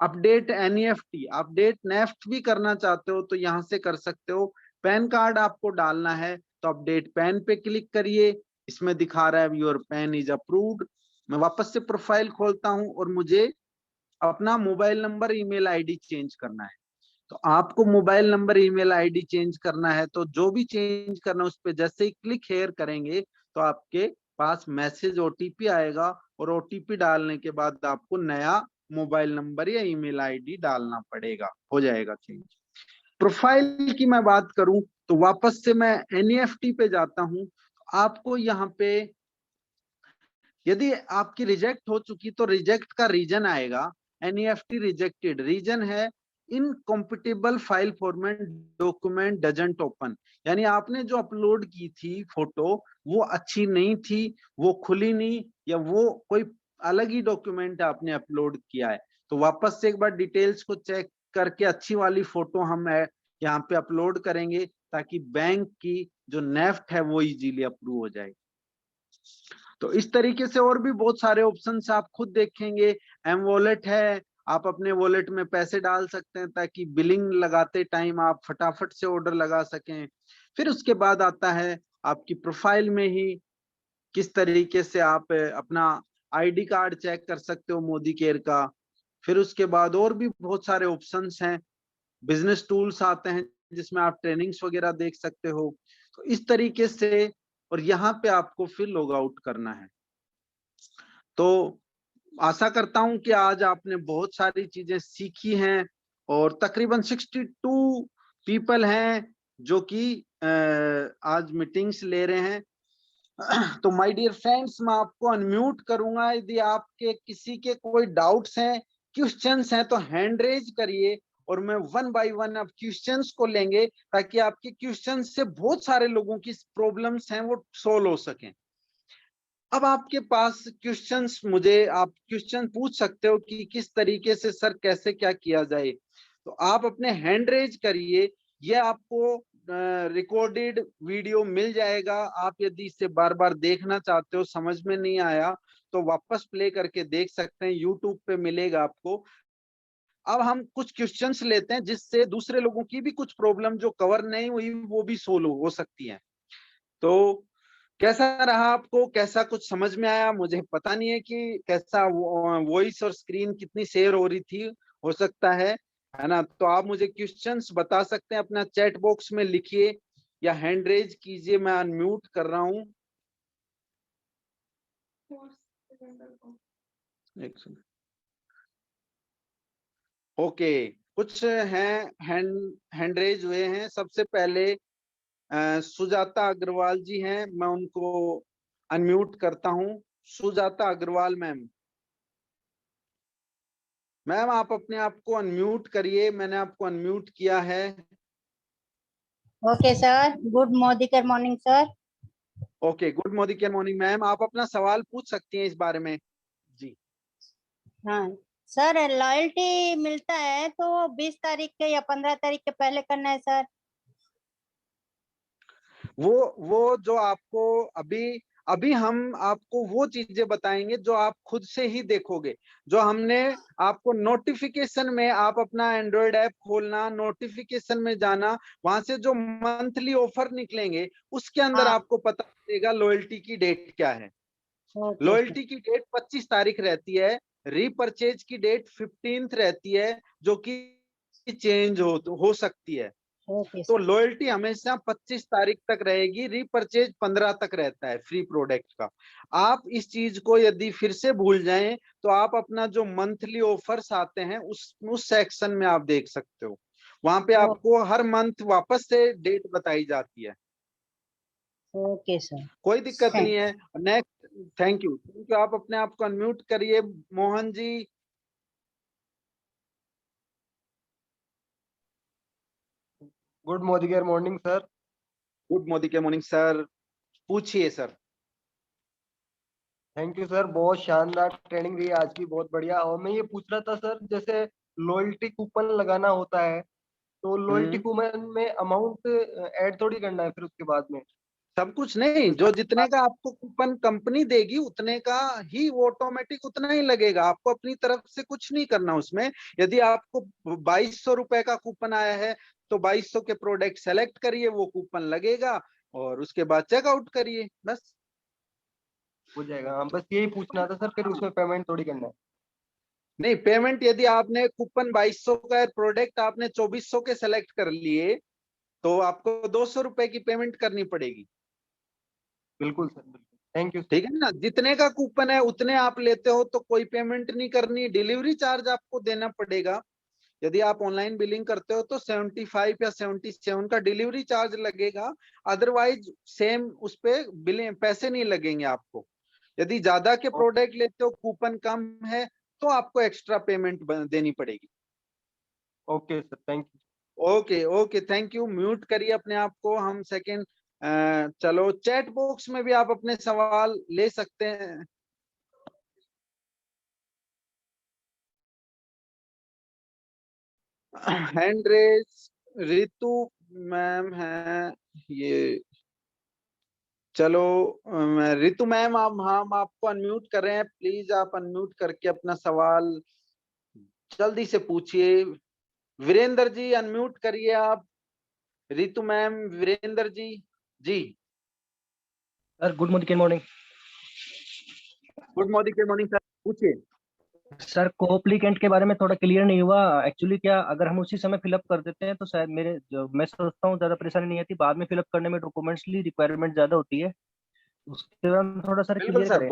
अपडेट एनईएफटी, अपडेट नेफ्ट भी करना चाहते हो तो यहाँ से कर सकते हो। पैन कार्ड आपको डालना है तो अपडेट पैन पे क्लिक करिए। इसमें दिखा रहा है योर पैन इज अप्रूव्ड। मैं वापस से प्रोफाइल खोलता हूँ और मुझे अपना mobile number, email ID change करना है। तो आपको mobile number, email ID change करना है तो जो भी चेंज करना है उस पर जैसे ही क्लिक हेयर करेंगे तो आपके पास मैसेज ओटीपी आएगा और ओटीपी डालने के बाद आपको नया मोबाइल नंबर या ईमेल आईडी डालना पड़ेगा, हो जाएगा चेंज। प्रोफाइल की मैं बात करूं तो वापस से मैं एनईएफटी पे जाता हूं। आपको यहाँ पे यदि आपकी रिजेक्ट हो चुकी तो रिजेक्ट का रीजन आएगा। एनईएफटी रिजेक्टेड, रीजन है incompatible file format, document doesn't open. यानी आपने जो अपलोड की थी फोटो वो अच्छी नहीं थी, वो खुली नहीं, या वो कोई अलग ही डॉक्यूमेंट आपने अपलोड किया है। तो वापस से एक बार डिटेल्स को चेक करके अच्छी वाली फोटो हम यहाँ पे अपलोड करेंगे ताकि बैंक की जो नेफ्ट है वो इजीली अप्रूव हो जाए। तो इस तरीके से और भी बहुत सारे ऑप्शंस आप खुद देखेंगे। एम वॉलेट है, आप अपने वॉलेट में पैसे डाल सकते हैं ताकि बिलिंग लगाते टाइम आप फटाफट से ऑर्डर लगा सकें। फिर उसके बाद आता है आपकी प्रोफाइल में ही किस तरीके से आप अपना आईडी कार्ड चेक कर सकते हो मोदी केयर का। फिर उसके बाद और भी बहुत सारे ऑप्शंस हैं। बिजनेस टूल्स आते हैं जिसमें आप ट्रेनिंग्स वगैरह देख सकते हो। तो इस तरीके से, और यहाँ पे आपको फिर लॉग आउट करना है। तो आशा करता हूं कि आज आपने बहुत सारी चीजें सीखी हैं और तकरीबन 62 पीपल हैं जो कि आज मीटिंग्स ले रहे हैं। तो माय डियर फ्रेंड्स, मैं आपको अनम्यूट करूंगा। यदि आपके किसी के कोई डाउट्स हैं, क्वेश्चंस हैं तो हैंड रेज करिए और मैं वन बाय वन अब क्वेश्चंस को लेंगे ताकि आपके क्वेश्चंस से बहुत सारे लोगों की प्रॉब्लम्स हैं वो सोल्व हो सकें। अब आपके पास क्वेश्चंस, मुझे आप क्वेश्चन पूछ सकते हो कि किस तरीके से सर कैसे क्या किया जाए। तो आप अपने हैंड रेज करिए, ये आपको रिकॉर्डेड वीडियो मिल जाएगा। आप यदि इसे बार बार देखना चाहते हो, समझ में नहीं आया तो वापस प्ले करके देख सकते हैं, यूट्यूब पे मिलेगा आपको। अब हम कुछ क्वेश्चंस लेते हैं जिससे दूसरे लोगों की भी कुछ प्रॉब्लम जो कवर नहीं हुई वो भी सोल्व हो सकती है। तो कैसा रहा आपको, कैसा कुछ समझ में आया? मुझे पता नहीं है कि कैसा वॉइस और स्क्रीन कितनी शेयर हो रही थी, हो सकता है ना? तो आप मुझे क्वेश्चंस बता सकते हैं, अपना चैट बॉक्स में लिखिए या हैंड रेज कीजिए, मैं अनम्यूट कर रहा हूँ। एक सेकंड। ओके, कुछ हैं हैंड रेज हुए हैं। सबसे पहले सुजाता अग्रवाल जी हैं, मैं उनको अनम्यूट करता हूँ। सुजाता अग्रवाल मैम, मैम आप अपने आप को अनम्यूट करिए, मैंने आपको अनम्यूट किया है। Okay sir, good morning sir. Okay, good morning ma'am, आप अपना सवाल पूछ सकती हैं इस बारे में जी। हाँ सर, लॉयल्टी मिलता है तो 20 तारीख के या 15 तारीख के पहले करना है सर। वो जो आपको अभी अभी हम आपको वो चीजें बताएंगे जो आप खुद से ही देखोगे। जो हमने आपको नोटिफिकेशन में, आप अपना एंड्रॉयड ऐप खोलना, नोटिफिकेशन में जाना, वहां से जो मंथली ऑफर निकलेंगे उसके अंदर हाँ आपको पता चलेगा लॉयल्टी की डेट क्या है। Okay sir. लॉयल्टी की डेट 25 तारीख रहती है, रीपर्चेज की डेट 15th रहती है, जो कि चेंज हो सकती है। ओके तो सर। लॉयल्टी हमेशा 25 तारीख तक रहेगी, रीपर्चेज 15 तक रहता है फ्री प्रोडक्ट का। आप इस चीज को यदि फिर से भूल जाएं तो आप अपना जो मंथली ऑफर्स आते हैं उस सेक्शन में आप देख सकते हो। वहां पे आपको हर मंथ वापस से डेट बताई जाती है। Okay sir. कोई दिक्कत नहीं थैंक है। Next, thank you. आप अपने आप को अनम्यूट करिए, Mohan ji. Good morning sir. Good morning sir, पूछिए सर। थैंक यू सर, बहुत शानदार ट्रेनिंग रही आज की, बहुत बढ़िया। और मैं ये पूछ रहा था सर, जैसे लॉयल्टी कूपन लगाना होता है तो लॉयल्टी हम्म कूपन में अमाउंट ऐड थोड़ी करना है फिर उसके बाद में? सब कुछ नहीं, जो जितने का आपको कूपन कंपनी देगी उतने का ही वो ऑटोमेटिक उतना ही लगेगा, आपको अपनी तरफ से कुछ नहीं करना उसमें। यदि आपको 2200 रुपए का कूपन आया है तो 2200 के प्रोडक्ट सेलेक्ट करिए, वो कूपन लगेगा और उसके बाद चेकआउट करिए, बस। हो जाएगा। हाँ, बस यही पूछना था सर, फिर उसमें पेमेंट थोड़ी करना है। नहीं, पेमेंट यदि आपने कूपन 2200 का प्रोडक्ट आपने 2400 के सेलेक्ट कर लिए तो आपको 200 रुपए की पेमेंट करनी पड़ेगी। बिल्कुल सर, बिल्कुल। Thank you. ठीक है ना? जितने का कूपन है उतने आप लेते हो तो कोई पेमेंट नहीं करनी। डिलीवरी चार्ज आपको देना पड़ेगा। यदि आप ऑनलाइन बिलिंग करते हो तो 75 या 77 का डिलीवरी चार्ज लगेगा। अदरवाइज सेम उस पे बिलिंग पैसे नहीं लगेंगे आपको। यदि ज्यादा के प्रोडक्ट लेते हो, कूपन कम है, तो आपको एक्स्ट्रा पेमेंट देनी पड़ेगी। Okay sir, thank you. Okay okay, thank you. Mute करिए अपने आप को, हम सेकंड। चलो, चैट बॉक्स में भी आप अपने सवाल ले सकते हैं। हैंड रेज रितु मैम है ये। चलो, रितु मैम, आप, हम आपको अनम्यूट कर रहे हैं, प्लीज आप अनम्यूट करके अपना सवाल जल्दी से पूछिए। वीरेंद्र जी अनम्यूट करिए आप। Ritu ma'am, Virendra ji ji. Sir good morning. Good morning sir, पूछिए। सर कोप्लीकेंट के बारे में थोड़ा क्लियर नहीं हुआ एक्चुअली। क्या अगर हम उसी समय फिलअप कर देते हैं तो शायद मेरे जो मैं सोचता हूँ ज्यादा परेशानी नहीं आती, बाद में फिलअप करने में डॉक्यूमेंट्स की रिक्वायरमेंट ज्यादा होती है, उसके बारे में थोड़ा सर बिल्कुल क्लियर सर, करें।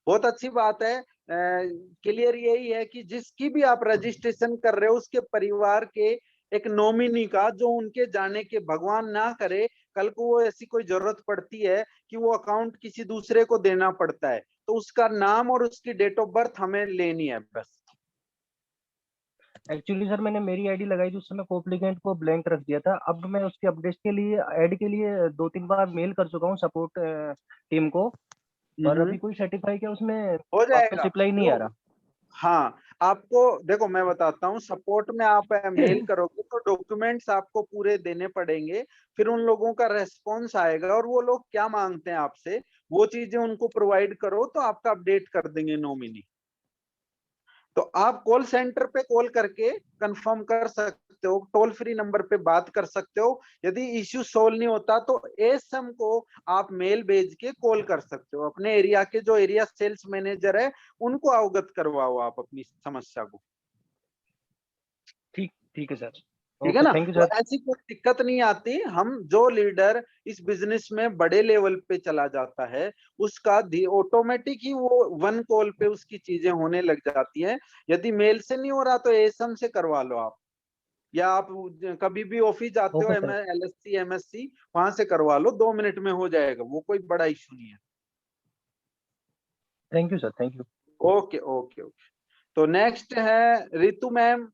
बहुत अच्छी बात है। क्लियर यही है कि जिसकी भी आप रजिस्ट्रेशन कर रहे हो उसके परिवार के एक नॉमिनी का, जो उनके जाने के, भगवान ना करे कल को वो ऐसी कोई जरूरत पड़ती है कि वो अकाउंट किसी दूसरे को देना पड़ता है, तो उसका नाम और उसकी डेट ऑफ बर्थ हमें लेनी है बस। एक्चुअली सर मैंने मेरी आईडी लगाई थी उस समय कोप्लीकेंट को ब्लैंक रख दिया था। अब मैं उसके अपडेट के लिए ऐड के लिए 2-3 बार मेल कर चुका हूँ सपोर्ट टीम को, पर अभी कोई सर्टिफाई क्या उसमें हो वापस जाएगा रिप्लाई नहीं आ वो। रहा। हाँ, आपको देखो मैं बताता हूँ, सपोर्ट में आप मेल करोगे तो डॉक्यूमेंट्स आपको पूरे देने पड़ेंगे, फिर उन लोगों का रेस्पॉन्स आएगा और वो लोग क्या मांगते हैं आपसे वो चीजें उनको प्रोवाइड करो तो आपका अपडेट कर देंगे नॉमिनी। तो आप कॉल सेंटर पे कॉल करके कंफर्म कर सकते हो, टोल फ्री नंबर पे बात कर सकते हो। यदि इश्यू सोल्व नहीं होता तो एएसएम को आप मेल भेज के कॉल कर सकते हो, अपने एरिया के जो एरिया सेल्स मैनेजर है उनको अवगत करवाओ आप अपनी समस्या को। ठीक है सर। ठीक है ओके, ना, थैंक यू तो सर। ऐसी कोई दिक्कत नहीं आती। हम जो लीडर इस बिजनेस में बड़े लेवल पे चला जाता है उसका ऑटोमेटिक ही वो वन कॉल पे उसकी चीजें होने लग जाती हैं। यदि मेल से नहीं हो रहा तो एएसएम से करवा लो आप, या आप कभी भी ऑफिस जाते हो ओके सर। एलएससी एमएससी वहां से करवा लो, 2 मिनट में हो जाएगा, वो कोई बड़ा इशू नहीं है। Thank you sir, thank you. Okay okay okay. तो नेक्स्ट है रितु मैम,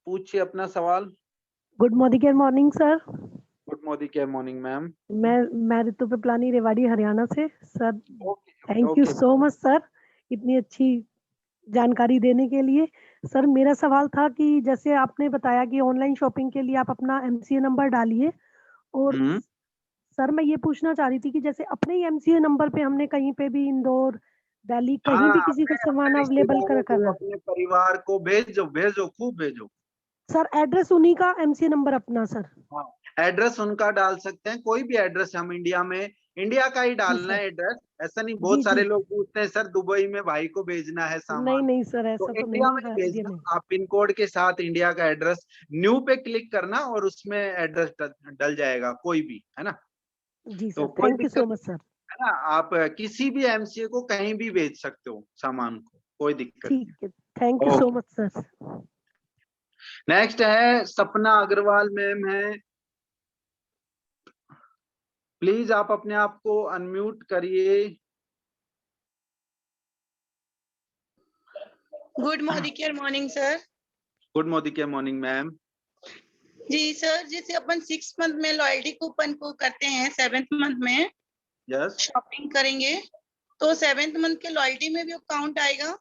पूछिए अपना सवाल। Good morning sir. Good morning ma'am. मैं ऋतु पिपलानी, रेवाड़ी, हरियाणा से। Sir okay thank you so much sir, इतनी अच्छी जानकारी देने के लिए। सर मेरा सवाल था कि जैसे आपने बताया कि ऑनलाइन शॉपिंग के लिए आप अपना एमसीए नंबर डालिए, और सर मैं ये पूछना चाह रही थी कि जैसे अपने ही एमसीए नंबर पे हमने कहीं पे भी इंदौर, दिल्ली, कहीं भी किसी को सामान अवेलेबल कर अपने परिवार को भेजो भेजो, खूब भेजो। सर एड्रेस उन्हीं का, एमसीए नंबर अपना सर। हाँ, एड्रेस उनका डाल सकते हैं, कोई भी एड्रेस। हम इंडिया में इंडिया का ही डालना है एड्रेस, ऐसा नहीं। बहुत जी, सारे जी। लोग पूछते हैं सर दुबई में भाई को भेजना है नहीं सामान, नहीं सर, तो ऐसा तो इंडिया नहीं में ही है, इंडिया भेजना। में। आप पिन कोड के साथ इंडिया का एड्रेस न्यू पे क्लिक करना और उसमें एड्रेस डल जाएगा, कोई भी, है ना। जी तो सर, कोई थैंक यू दिक्कत सो मच सर। है ना, आप किसी भी एमसीए को कहीं भी भेज सकते हो सामान को, कोई दिक्कत ठीक नहीं। है, thank you so okay, much sir. Next है सपना अग्रवाल मैम है, प्लीज आप अपने आप को अनम्यूट करिए। Good morning sir. Good morning ma'am. जी सर, जैसे अपन 6 मंथ में लॉयल्टी कूपन को करते हैं, 7th मंथ में यस, शॉपिंग करेंगे तो 7th मंथ के लॉयल्टी में भी काउंट आएगा?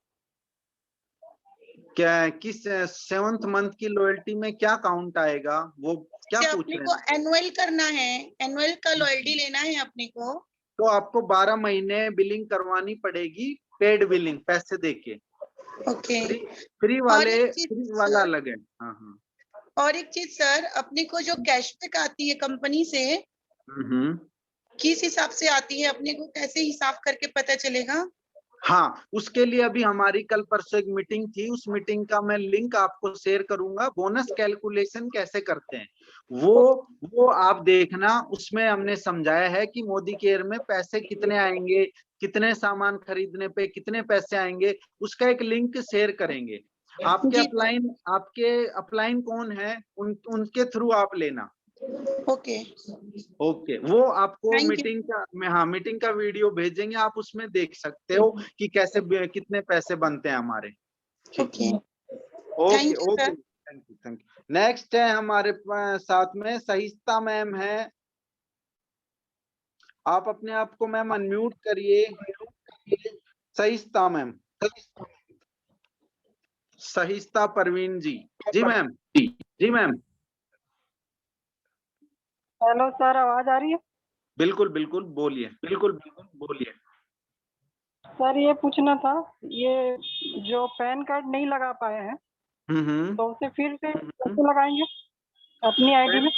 क्या किस 7th मंथ की लॉयल्टी में क्या काउंट आएगा, वो क्या जैसे पूछ अपने रहे को हैं? एनुअल करना है, एनुअल का लॉयल्टी लेना है अपने को, तो आपको 12 महीने बिलिंग करवानी पड़ेगी, पेड बिलिंग, पैसे देके। ओके। फ्री और एक चीज वाला सर, अलग है। हाँ हाँ। और एक चीज सर, अपने को जो कैशबैक आती है कंपनी से, किस हिसाब से आती है, अपने को कैसे हिसाब करके पता चलेगा? हाँ, उसके लिए अभी हमारी कल परसों एक मीटिंग थी, उस मीटिंग का मैं लिंक आपको शेयर करूंगा। बोनस कैलकुलेशन कैसे करते हैं वो आप देखना, उसमें हमने समझाया है कि मोदी केयर में पैसे कितने आएंगे, कितने सामान खरीदने पे कितने पैसे आएंगे, उसका एक लिंक शेयर करेंगे। आपके अपलाइन कौन है, उनके थ्रू आप लेना। ओके ओके, वो आपको Thank you. मीटिंग का वीडियो भेजेंगे, आप उसमें देख सकते हो कि कैसे कितने पैसे बनते हैं हमारे। Okay, okay Thank you, okay, sir. Thank you. Next है हमारे साथ में सहिष्ता मैम है, आप अपने आप को मैम अनम्यूट करिए। सहिष्ता मैम, सहिष्ता परवीन जी। जी मैम, जी मैम। हेलो सर, आवाज आ रही है? बिल्कुल बिल्कुल बोलिए, बिल्कुल बोलिए। सर ये पूछना था, ये जो पैन कार्ड नहीं लगा पाए हैं तो उसे फिर से कैसे लगाएंगे अपनी आईडी में?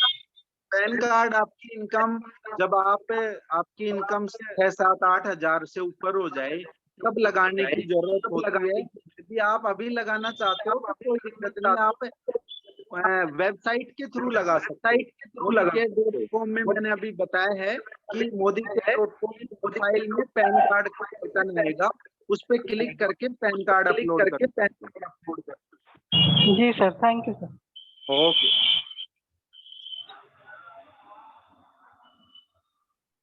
पैन कार्ड आपकी इनकम, जब आपकी इनकम 6-7-8 हजार से ऊपर हो जाए तब लगाने की जरूरत होती है। यदि आप अभी लगाना चाहते हो तो कोई दिक्कत नहीं, आप वेबसाइट के थ्रू लगा सकते हैं। modycare.com में मैंने अभी बताया है कि modycare.com प्रोफाइल में पैन कार्ड का बटन आएगा, उस पर क्लिक करके पैन कार्ड अपलोड कर। जी sir, thank you sir. Okay,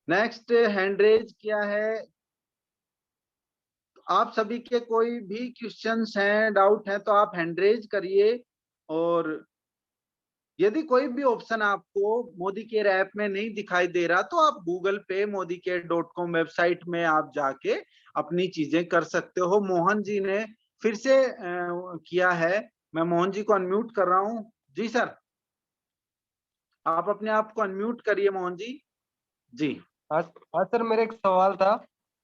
next hand raise क्या है? आप सभी के कोई भी क्वेश्चंस हैं, डाउट है तो आप हैंड रेज करिए। और यदि कोई भी ऑप्शन आपको मोदी केयर ऐप में नहीं दिखाई दे रहा तो आप गूगल पे modycare.com वेबसाइट में आप जाके अपनी चीजें कर सकते हो। मोहन जी ने फिर से किया है। मैं मोहन जी को अनम्यूट कर रहा हूँ। जी सर, आप अपने आप को अनम्यूट करिए मोहन जी। जी हाँ हाँ सर, मेरा एक सवाल था।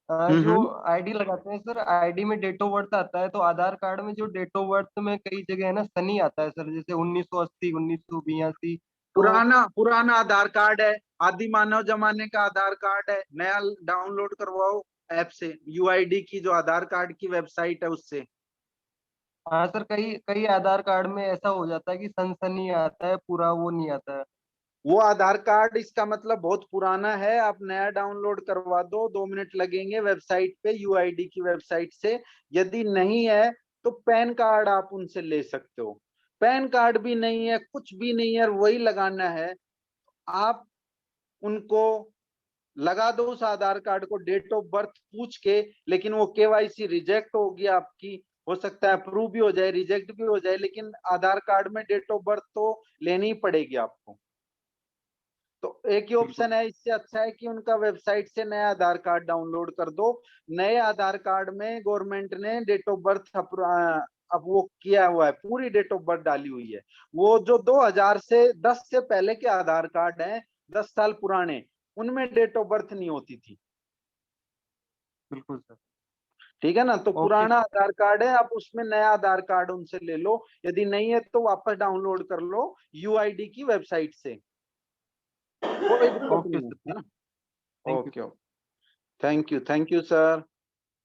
जो हम्म आईडी लगाते हैं सर, आईडी में डेट ऑफ बर्थ आता है, तो आधार कार्ड में जो डेट ऑफ बर्थ में कई जगह है ना सनी आता है सर, जैसे 1980, 1982। तो पुराना पुराना आधार कार्ड है, आदि मानव जमाने का आधार कार्ड है। नया डाउनलोड करवाओ ऐप से, यूआईडी की जो आधार कार्ड की वेबसाइट है उससे। हाँ सर, कई कई आधार कार्ड में ऐसा हो जाता है कि सनसनी आता है, पूरा वो नहीं आता है। वो आधार कार्ड इसका मतलब बहुत पुराना है, आप नया डाउनलोड करवा दो, 2 मिनट लगेंगे वेबसाइट पे, यूआईडी की वेबसाइट से। यदि नहीं है तो पैन कार्ड आप उनसे ले सकते हो। पैन कार्ड भी नहीं है, कुछ भी नहीं है, वही लगाना है, आप उनको लगा दो उस आधार कार्ड को, डेट ऑफ बर्थ पूछ के। लेकिन वो केवाईसी रिजेक्ट होगी आपकी, हो सकता है अप्रूव भी हो जाए, रिजेक्ट भी हो जाए, लेकिन आधार कार्ड में डेट ऑफ बर्थ तो लेनी ही पड़ेगी आपको। तो एक ही ऑप्शन है, इससे अच्छा है कि उनका वेबसाइट से नया आधार कार्ड डाउनलोड कर दो। नए आधार कार्ड में गवर्नमेंट ने डेट ऑफ बर्थ अब वो किया हुआ है, पूरी डेट ऑफ बर्थ डाली हुई है। वो जो 2010 से पहले के आधार कार्ड हैं, 10 साल पुराने, उनमें डेट ऑफ बर्थ नहीं होती थी। बिल्कुल सर। ठीक है ना, तो ओके। पुराना आधार कार्ड है, आप उसमें नया आधार कार्ड उनसे ले लो। यदि नहीं है तो वापस डाउनलोड कर लो यूआईडी की वेबसाइट से, कोई दिक्कत ओके नहीं सर, है ना। Thank you. Okay, thank you sir.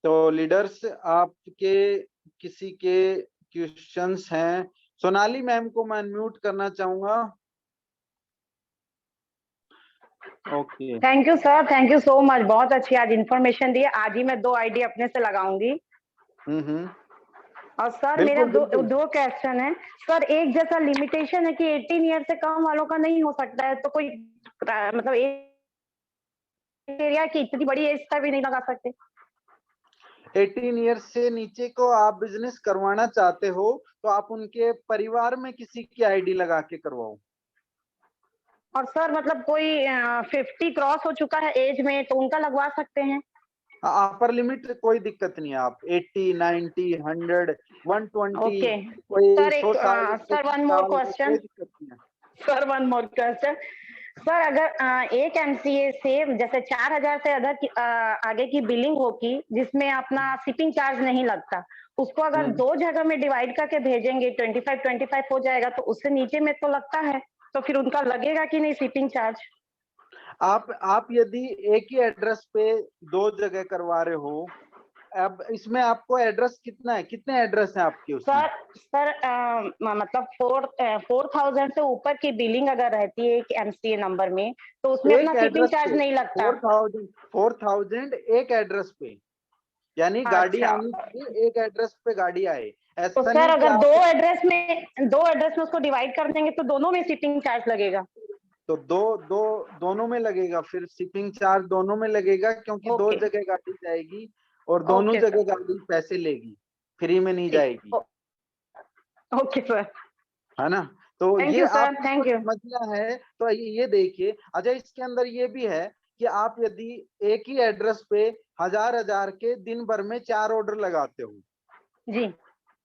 तो लीडर्स, आपके किसी के क्वेश्चंस हैं? सोनाली मैम को मैं अनम्यूट करना चाहूंगा। Okay, thank you sir, thank you so much. बहुत अच्छी आज इन्फॉर्मेशन दी है। आज ही मैं 2 आईडी अपने से लगाऊंगी। और सर मेरा बिल्कुल बिल्कुल। दो क्वेश्चन है सर। एक जैसा लिमिटेशन है कि 18 ईयर से कम वालों का नहीं हो सकता है, तो कोई मतलब एरिया की इतनी बड़ी एज का भी नहीं लगा सकते? 18 ईयर्स से नीचे को आप बिजनेस करवाना चाहते हो तो आप उनके परिवार में किसी की आईडी लगा के करवाओ। और सर मतलब कोई 50 क्रॉस हो चुका है एज में, तो उनका लगवा सकते हैं? अपर लिमिट कोई दिक्कत नहीं है, आप 80, 90, 100, 120, ओके कोई सर। 100 साल, सर 125 वन मोर साल, क्वेश्चन। कोई दिक्कत नहीं है। Sir one more question. Sir अगर एक एमसीए से जैसे 4000 से अदर की, आगे की बिलिंग होगी जिसमें अपना शिपिंग चार्ज नहीं लगता, उसको अगर 2 जगह में डिवाइड करके भेजेंगे 25-25 हो जाएगा, तो उससे नीचे में तो लगता है, तो फिर उनका लगेगा कि नहीं शिपिंग चार्ज? आप यदि एक ही एड्रेस पे 2 जगह करवा रहे हो, अब इसमें आपको एड्रेस कितना है, कितने एड्रेस हैं आपके उसमें? सर मतलब 4000 से ऊपर की बिलिंग अगर रहती है एक एमसीए नंबर में, तो उसमें अपना एक शिपिंग एड्रेस चार्ज पे नहीं लगता। 4000 एक एड्रेस पे, यानी गाड़ी अच्छा, आनी चाहिए एक एड्रेस पे गाड़ी आए। तो ऐसा सर नहीं कि अगर आप दो एड्रेस में उसको डिवाइड कर देंगे तो दोनों में शिपिंग चार्ज लगेगा? तो दोनों में लगेगा, फिर शिपिंग चार्ज दोनों में लगेगा, क्योंकि 2 ओके जगह गाड़ी जाएगी और दोनों ओके सर, जगह गाड़ी पैसे लेगी, फ्री में नहीं ठीक। जाएगी। ओके सर, है ना। तो थैंक ये यू सर, आपको थैंक यू। समझना है। तो ये देखिए, अच्छा इसके अंदर ये भी है कि आप यदि एक ही एड्रेस पे हजार के दिन भर में 4 ऑर्डर लगाते हो, जी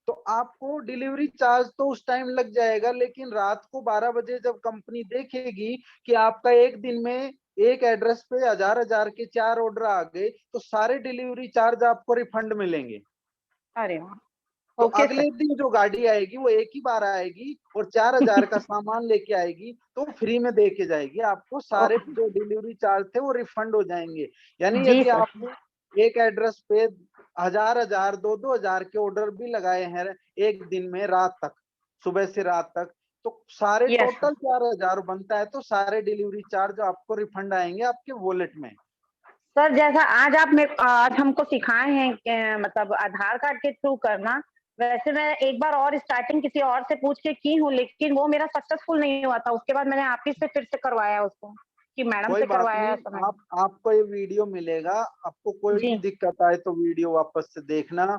तो आपको डिलीवरी चार्ज तो उस टाइम लग जाएगा, लेकिन रात को 12 बजे जब कंपनी देखेगी कि आपका एक दिन में एक एड्रेस पे हजार के 4 ऑर्डर आ गए, तो सारे डिलीवरी चार्ज आपको रिफंड मिलेंगे। अरे वाह, तो ओके अगले सर। दिन जो गाड़ी आएगी वो एक ही बार आएगी और 4000 का सामान लेके आएगी, तो फ्री में दे के जाएगी आपको, सारे जो डिलीवरी चार्ज थे वो रिफंड हो जाएंगे। यानी जी यदि सर, आपने एक एड्रेस पे हजार 2-2 हजार के ऑर्डर भी लगाए हैं एक दिन में, रात तक, सुबह से रात तक, तो सारे यस टोटल 4000 बनता है, तो सारे डिलीवरी चार्ज आपको रिफंड आएंगे आपके वॉलेट में। सर। जैसा आज हमको सिखाए हैं कि मतलब आधार कार्ड के थ्रू करना, वैसे मैं एक बार और स्टार्टिंग किसी और से पूछ के की हूँ, लेकिन वो मेरा सक्सेसफुल नहीं हुआ था। उसके बाद मैंने आप ही से फिर से करवाया उसको, कि मैडम कोई से बात करवाया नहीं, ऐसा मैंने। आपको ये वीडियो मिलेगा, आपको कोई जी भी दिक्कत आए तो वीडियो वापस से देखना,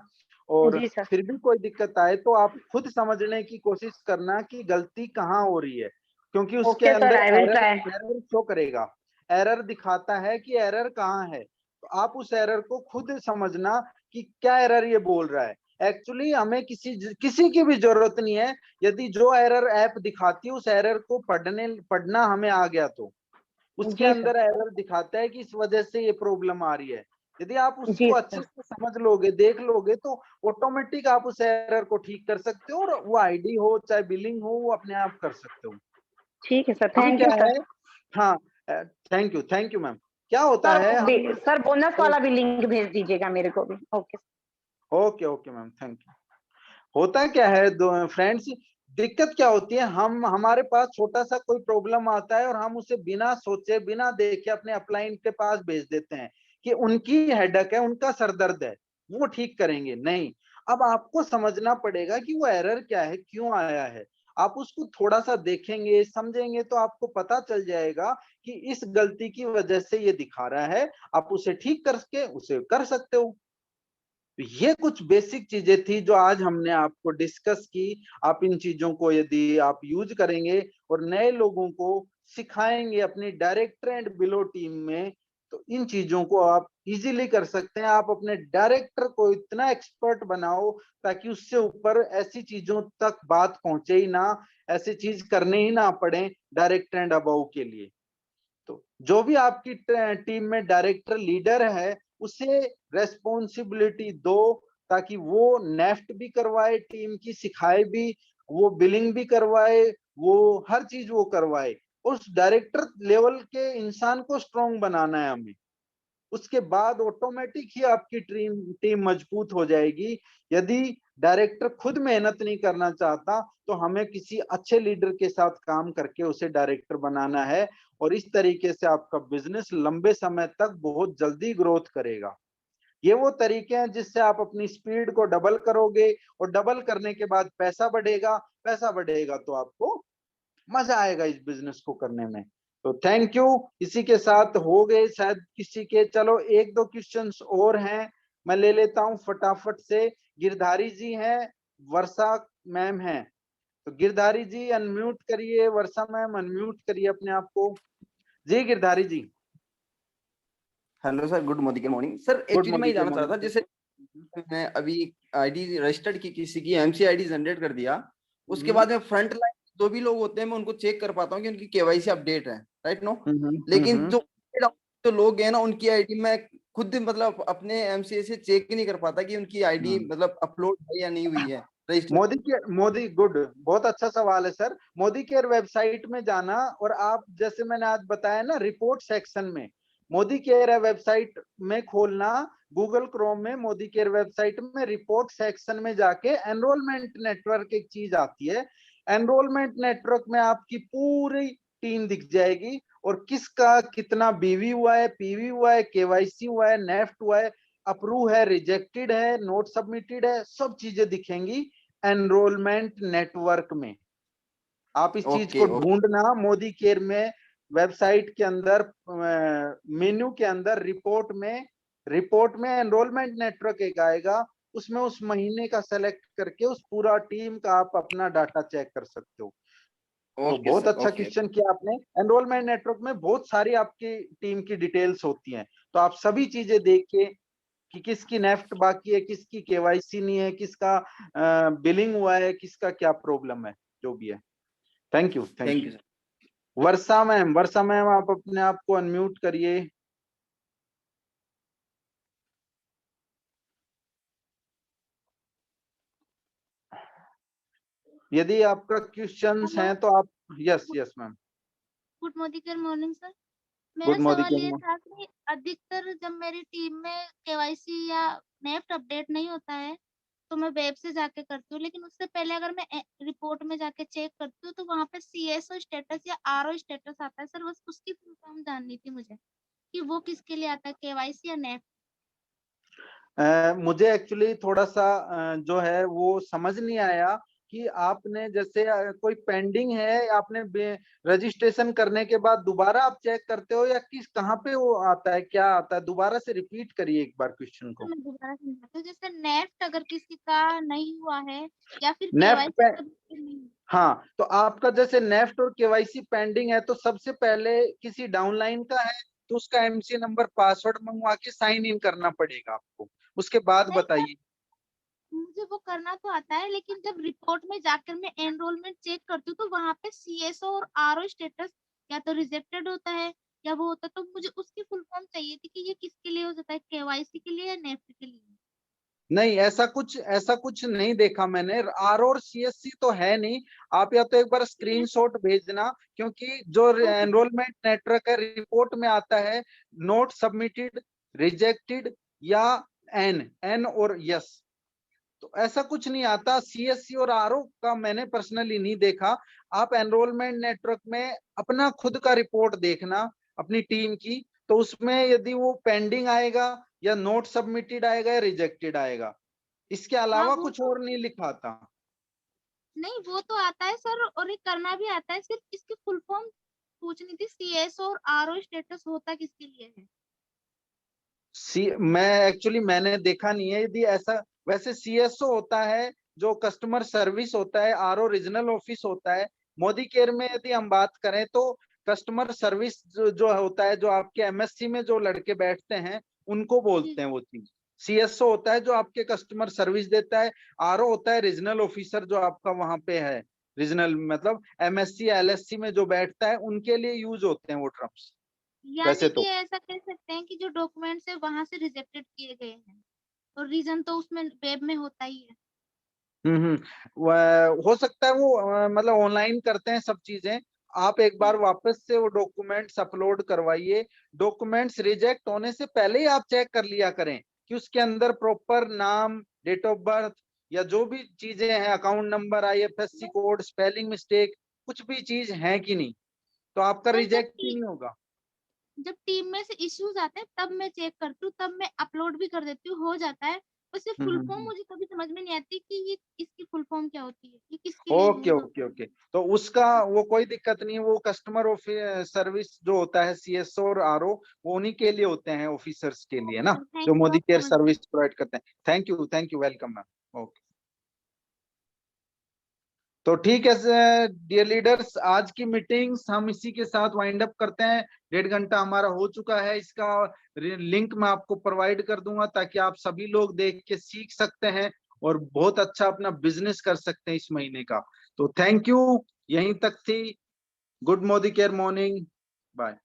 और जी सर, फिर भी कोई दिक्कत आए तो आप खुद समझने की कोशिश करना कि गलती कहाँ हो रही है, क्योंकि उसके ओके सर, अंदर I will error try. Error show करेगा, एरर दिखाता है कि एरर कहाँ है। तो आप उस एरर को खुद समझना कि क्या एरर ये बोल रहा है। एक्चुअली हमें किसी की भी जरूरत नहीं है। यदि जो एरर ऐप दिखाती है उस एरर को पढ़ना हमें आ गया तो उसके जी अंदर सर। एरर दिखाता है कि इस वजह से ये प्रॉब्लम आ रही है। यदि आप जी उसको अच्छे सर। से समझ लोगे, देख लोगे, तो ऑटोमेटिक आप उस एरर को ठीक कर सकते हो, और वो आईडी हो चाहे बिलिंग हो वो अपने आप कर सकते हो। ठीक है सर, हम थैंक क्या यू सर। है, हाँ, थैंक यू मैम। क्या होता सर है हम, सर बोनस वाला भी लिंक भेज दीजिएगा मेरे को भी। Okay. Okay okay ma'am, thank you. होता क्या है फ्रेंड्स, दिक्कत क्या होती है, हम हमारे पास छोटा सा कोई प्रॉब्लम आता है और हम उसे बिना सोचे बिना देखे अपने अपलाइन के पास भेज देते हैं कि उनकी हेडेक है, उनका सरदर्द है, वो ठीक करेंगे। नहीं, अब आपको समझना पड़ेगा कि वो एरर क्या है, क्यों आया है। आप उसको थोड़ा सा देखेंगे, समझेंगे, तो आपको पता चल जाएगा कि इस गलती की वजह से ये दिखा रहा है। आप उसे ठीक करके उसे कर सकते हो। तो ये कुछ बेसिक चीजें थी जो आज हमने आपको डिस्कस की। आप इन चीजों को यदि आप यूज करेंगे और नए लोगों को सिखाएंगे अपनी डायरेक्टर एंड बिलो टीम में, तो इन चीजों को आप इजीली कर सकते हैं। आप अपने डायरेक्टर को इतना एक्सपर्ट बनाओ ताकि उससे ऊपर ऐसी चीजों तक बात पहुंचे ही ना, ऐसी चीज करने ही ना पड़े डायरेक्टर एंड अबव के लिए। तो जो भी आपकी टीम में डायरेक्टर लीडर है उसे रेस्पॉन्सिबिलिटी दो, ताकि वो नेफ्ट भी करवाए, टीम की सिखाए भी, वो बिलिंग भी करवाए, वो हर चीज वो करवाए। उस डायरेक्टर लेवल के इंसान को स्ट्रांग बनाना है हमें। उसके बाद ऑटोमेटिक ही आपकी टीम मजबूत हो जाएगी। यदि डायरेक्टर खुद मेहनत नहीं करना चाहता तो हमें किसी अच्छे लीडर के साथ काम करके उसे डायरेक्टर बनाना है, और इस तरीके से आपका बिजनेस लंबे समय तक बहुत जल्दी ग्रोथ करेगा। ये वो तरीके हैं जिससे आप अपनी स्पीड को डबल करोगे, और डबल करने के बाद पैसा बढ़ेगा, पैसा बढ़ेगा तो आपको मजा आएगा इस बिजनेस को करने में। तो थैंक यू। इसी के साथ हो गए शायद किसी के, चलो एक दो क्वेश्चंस और हैं, मैं ले लेता हूं फटाफट से। गिरधारी जी हैं, वर्षा मैम हैं, तो गिरधारी जी अनम्यूट करिए, वर्षा मैम अनम्यूट करिए अपने आप को। जी Girdhari ji. Hello sir, good morning sir. Good actually मैं ये मॉर्निंग, गुड जानना चाह रहा था, मॉर्निंग। जैसे मैं अभी आईडी रजिस्टर्ड की, किसी की एमसी आईडी जनरेट कर दिया, उसके बाद में फ्रंट लाइन जो भी लोग होते हैं मैं उनको चेक कर पाता हूँ कि उनकी केवाईसी अपडेट है, राइट नो। लेकिन जो लोग हैं ना उनकी आईडी मैं खुद मतलब अपने एमसीए से चेक ही नहीं कर पाता कि उनकी आईडी मतलब अपलोड है या नहीं हुई है रजिस्टर। मोदी गुड, बहुत अच्छा सवाल है सर। मोदी केयर वेबसाइट में जाना, और आप जैसे मैंने आज बताया ना, रिपोर्ट सेक्शन में मोदी केयर वेबसाइट में खोलना, गूगल क्रोम में मोदी केयर वेबसाइट में रिपोर्ट सेक्शन में जाके एनरोलमेंट नेटवर्क एक चीज आती है। एनरोलमेंट नेटवर्क में आपकी पूरी टीम दिख जाएगी, और किसका कितना बीवी हुआ है, पीवी हुआ है, केवाईसी हुआ है, नेफ्ट हुआ है, अप्रूव है, रिजेक्टेड है, नोट सबमिटेड है, सब चीजें दिखेंगी एनरोलमेंट नेटवर्क में। आप इस चीज को ढूंढना मोदी केयर में, वेबसाइट के अंदर मेन्यू के अंदर रिपोर्ट में एनरोलमेंट नेटवर्क एक आएगा, उसमें उस महीने का सेलेक्ट करके उस पूरा टीम का आप अपना डाटा चेक कर सकते हो। तो बहुत अच्छा क्वेश्चन किया आपने। एनरोलमेंट नेटवर्क में बहुत सारी आपकी टीम की डिटेल्स होती हैं, तो आप सभी चीजें देखिए कि किसकी नेफ्ट बाकी है, किसकी केवाईसी नहीं है, किसका बिलिंग हुआ है, किसका क्या प्रॉब्लम है, जो भी है। Thank you sir. Varsha ma'am आप अपने आप को अनम्यूट करिए। यदि आपका क्वेश्चंस हैं तो आप, yes ma'am. Good morning sir. मेरा गुड सवाल ये मॉर्निंग। था कि अधिकतर जब मेरी टीम में केवाईसी या नेफ्ट अपडेट नहीं होता है तो मैं वेब से जाके करती हूँ, लेकिन उससे पहले अगर मैं रिपोर्ट में जाके चेक करती हूँ तो वहाँ पे सीएसओ स्टेटस या आरओ स्टेटस आता है सर, बस उसकी फुल फॉर्म जाननी थी मुझे कि वो किसके लिए आता है, केवाईसी या नेफ्ट। मुझे एक्चुअली थोड़ा सा जो है वो समझ नहीं आया कि आपने जैसे कोई पेंडिंग है, आपने रजिस्ट्रेशन करने के बाद दोबारा आप चेक करते हो, या किस कहाँ पे वो आता है, क्या आता है? दोबारा से रिपीट करिए एक बार क्वेश्चन को। मैं दोबारा समझाती हूँ। जैसे नेफ्ट अगर किसी का नहीं हुआ है या फिर नेफ्ट केवाईसी पे, हाँ, तो आपका जैसे नेफ्ट और केवाईसी पेंडिंग है तो सबसे पहले किसी डाउनलाइन का है तो उसका एमसी नंबर पासवर्ड मंगवा के साइन इन करना पड़ेगा आपको, उसके बाद बताइए। मुझे मुझे वो करना तो आता है, लेकिन जब रिपोर्ट में जाकर मैं एनरोलमेंट चेक करती हूँ तो वहां पे सीएसओ और आरओ स्टेटस या तो रिजेक्टेड होता है या वो होता है, तो मुझे उसकी फुल फॉर्म चाहिए थी कि ये किसके लिए हो जाता है, केवाईसी के लिए या नेफ्ट के लिए। नहीं, ऐसा कुछ नहीं देखा मैंने। आर और सीएससी तो है नहीं। आप या तो एक बार स्क्रीनशॉट भेजना, क्योंकि जो एनरोलमेंट नेटवर्क है रिपोर्ट में आता है नोट सबमिटेड, रिजेक्टेड या एन और यस, तो ऐसा कुछ नहीं आता। सीएससी और आरओ का मैंने पर्सनली नहीं देखा। आप एनरोलमेंट नेटवर्क में अपना खुद का रिपोर्ट देखना अपनी टीम की, तो उसमें यदि वो पेंडिंग आएगा या नोट सबमिटेड आएगा या रिजेक्टेड आएगा, इसके अलावा वो कुछ तो और नहीं लिखा था। नहीं, वो तो आता है सर, और ये करना भी आता है, सिर्फ इसकी फुल फॉर्म पूछनी थी, सीएसओ और आरओ स्टेटस होता किसके लिए है। मैंने देखा नहीं है। यदि ऐसा, वैसे सीएसओ होता है जो कस्टमर सर्विस होता है, आरओ रीजनल ऑफिस होता है। मोदी केयर में यदि हम बात करें तो कस्टमर सर्विस जो होता है, जो आपके एमएससी में जो लड़के बैठते हैं उनको बोलते हैं वो चीज। सीएसओ होता है जो आपके कस्टमर सर्विस देता है। आरओ होता है रीजनल ऑफिसर जो आपका वहां पे है, रीजनल मतलब एमएससी एलएससी में जो बैठता है, उनके लिए यूज होते हैं वो टर्म्स यानी वैसे कि तो। ऐसा कह सकते हैं कि जो डॉक्यूमेंट्स है वहां से रिजेक्टेड किए गए हैं, और रीजन तो उसमें वेब में होता ही है। हो सकता है वो मतलब ऑनलाइन करते हैं सब चीजें। आप एक बार वापस से वो डॉक्यूमेंट्स अपलोड करवाइए। डॉक्यूमेंट्स रिजेक्ट होने से पहले ही आप चेक कर लिया करें कि उसके अंदर प्रॉपर नाम, डेट ऑफ बर्थ या जो भी चीजें हैं, account number, IFSC code, spelling mistake, कुछ भी चीज है कि नहीं, तो आपका सर रिजेक्ट ही नहीं होगा। जब टीम में से इश्यूज आते हैं तब मैं चेक करती हूँ, तब मैं अपलोड भी कर देती हूँ, हो जाता है। बस ये फुल फॉर्म मुझे कभी समझ में नहीं आती कि ये इसकी फुल फॉर्म क्या होती है, ये किसके लिए ओके यूज ओके होता है। ओके, तो उसका वो कोई दिक्कत नहीं है। वो कस्टमर सर्विस जो होता है सीएसओ और आरओ, वो उन्हीं के लिए होते हैं, ऑफिसर्स के लिए ओके ना, सर, थैंक जो यू, मोदी आप केयर समझ गए। सर्विस प्रोवाइड करते हैं। Thank you, welcome ma'am. Okay, तो ठीक है डियर लीडर्स, आज की मीटिंग्स हम इसी के साथ वाइंड अप करते हैं। 1.5 घंटा हमारा हो चुका है। इसका लिंक मैं आपको प्रोवाइड कर दूंगा ताकि आप सभी लोग देख के सीख सकते हैं और बहुत अच्छा अपना बिजनेस कर सकते हैं इस महीने का। तो थैंक यू, यहीं तक थी। Good Modi care morning, bye.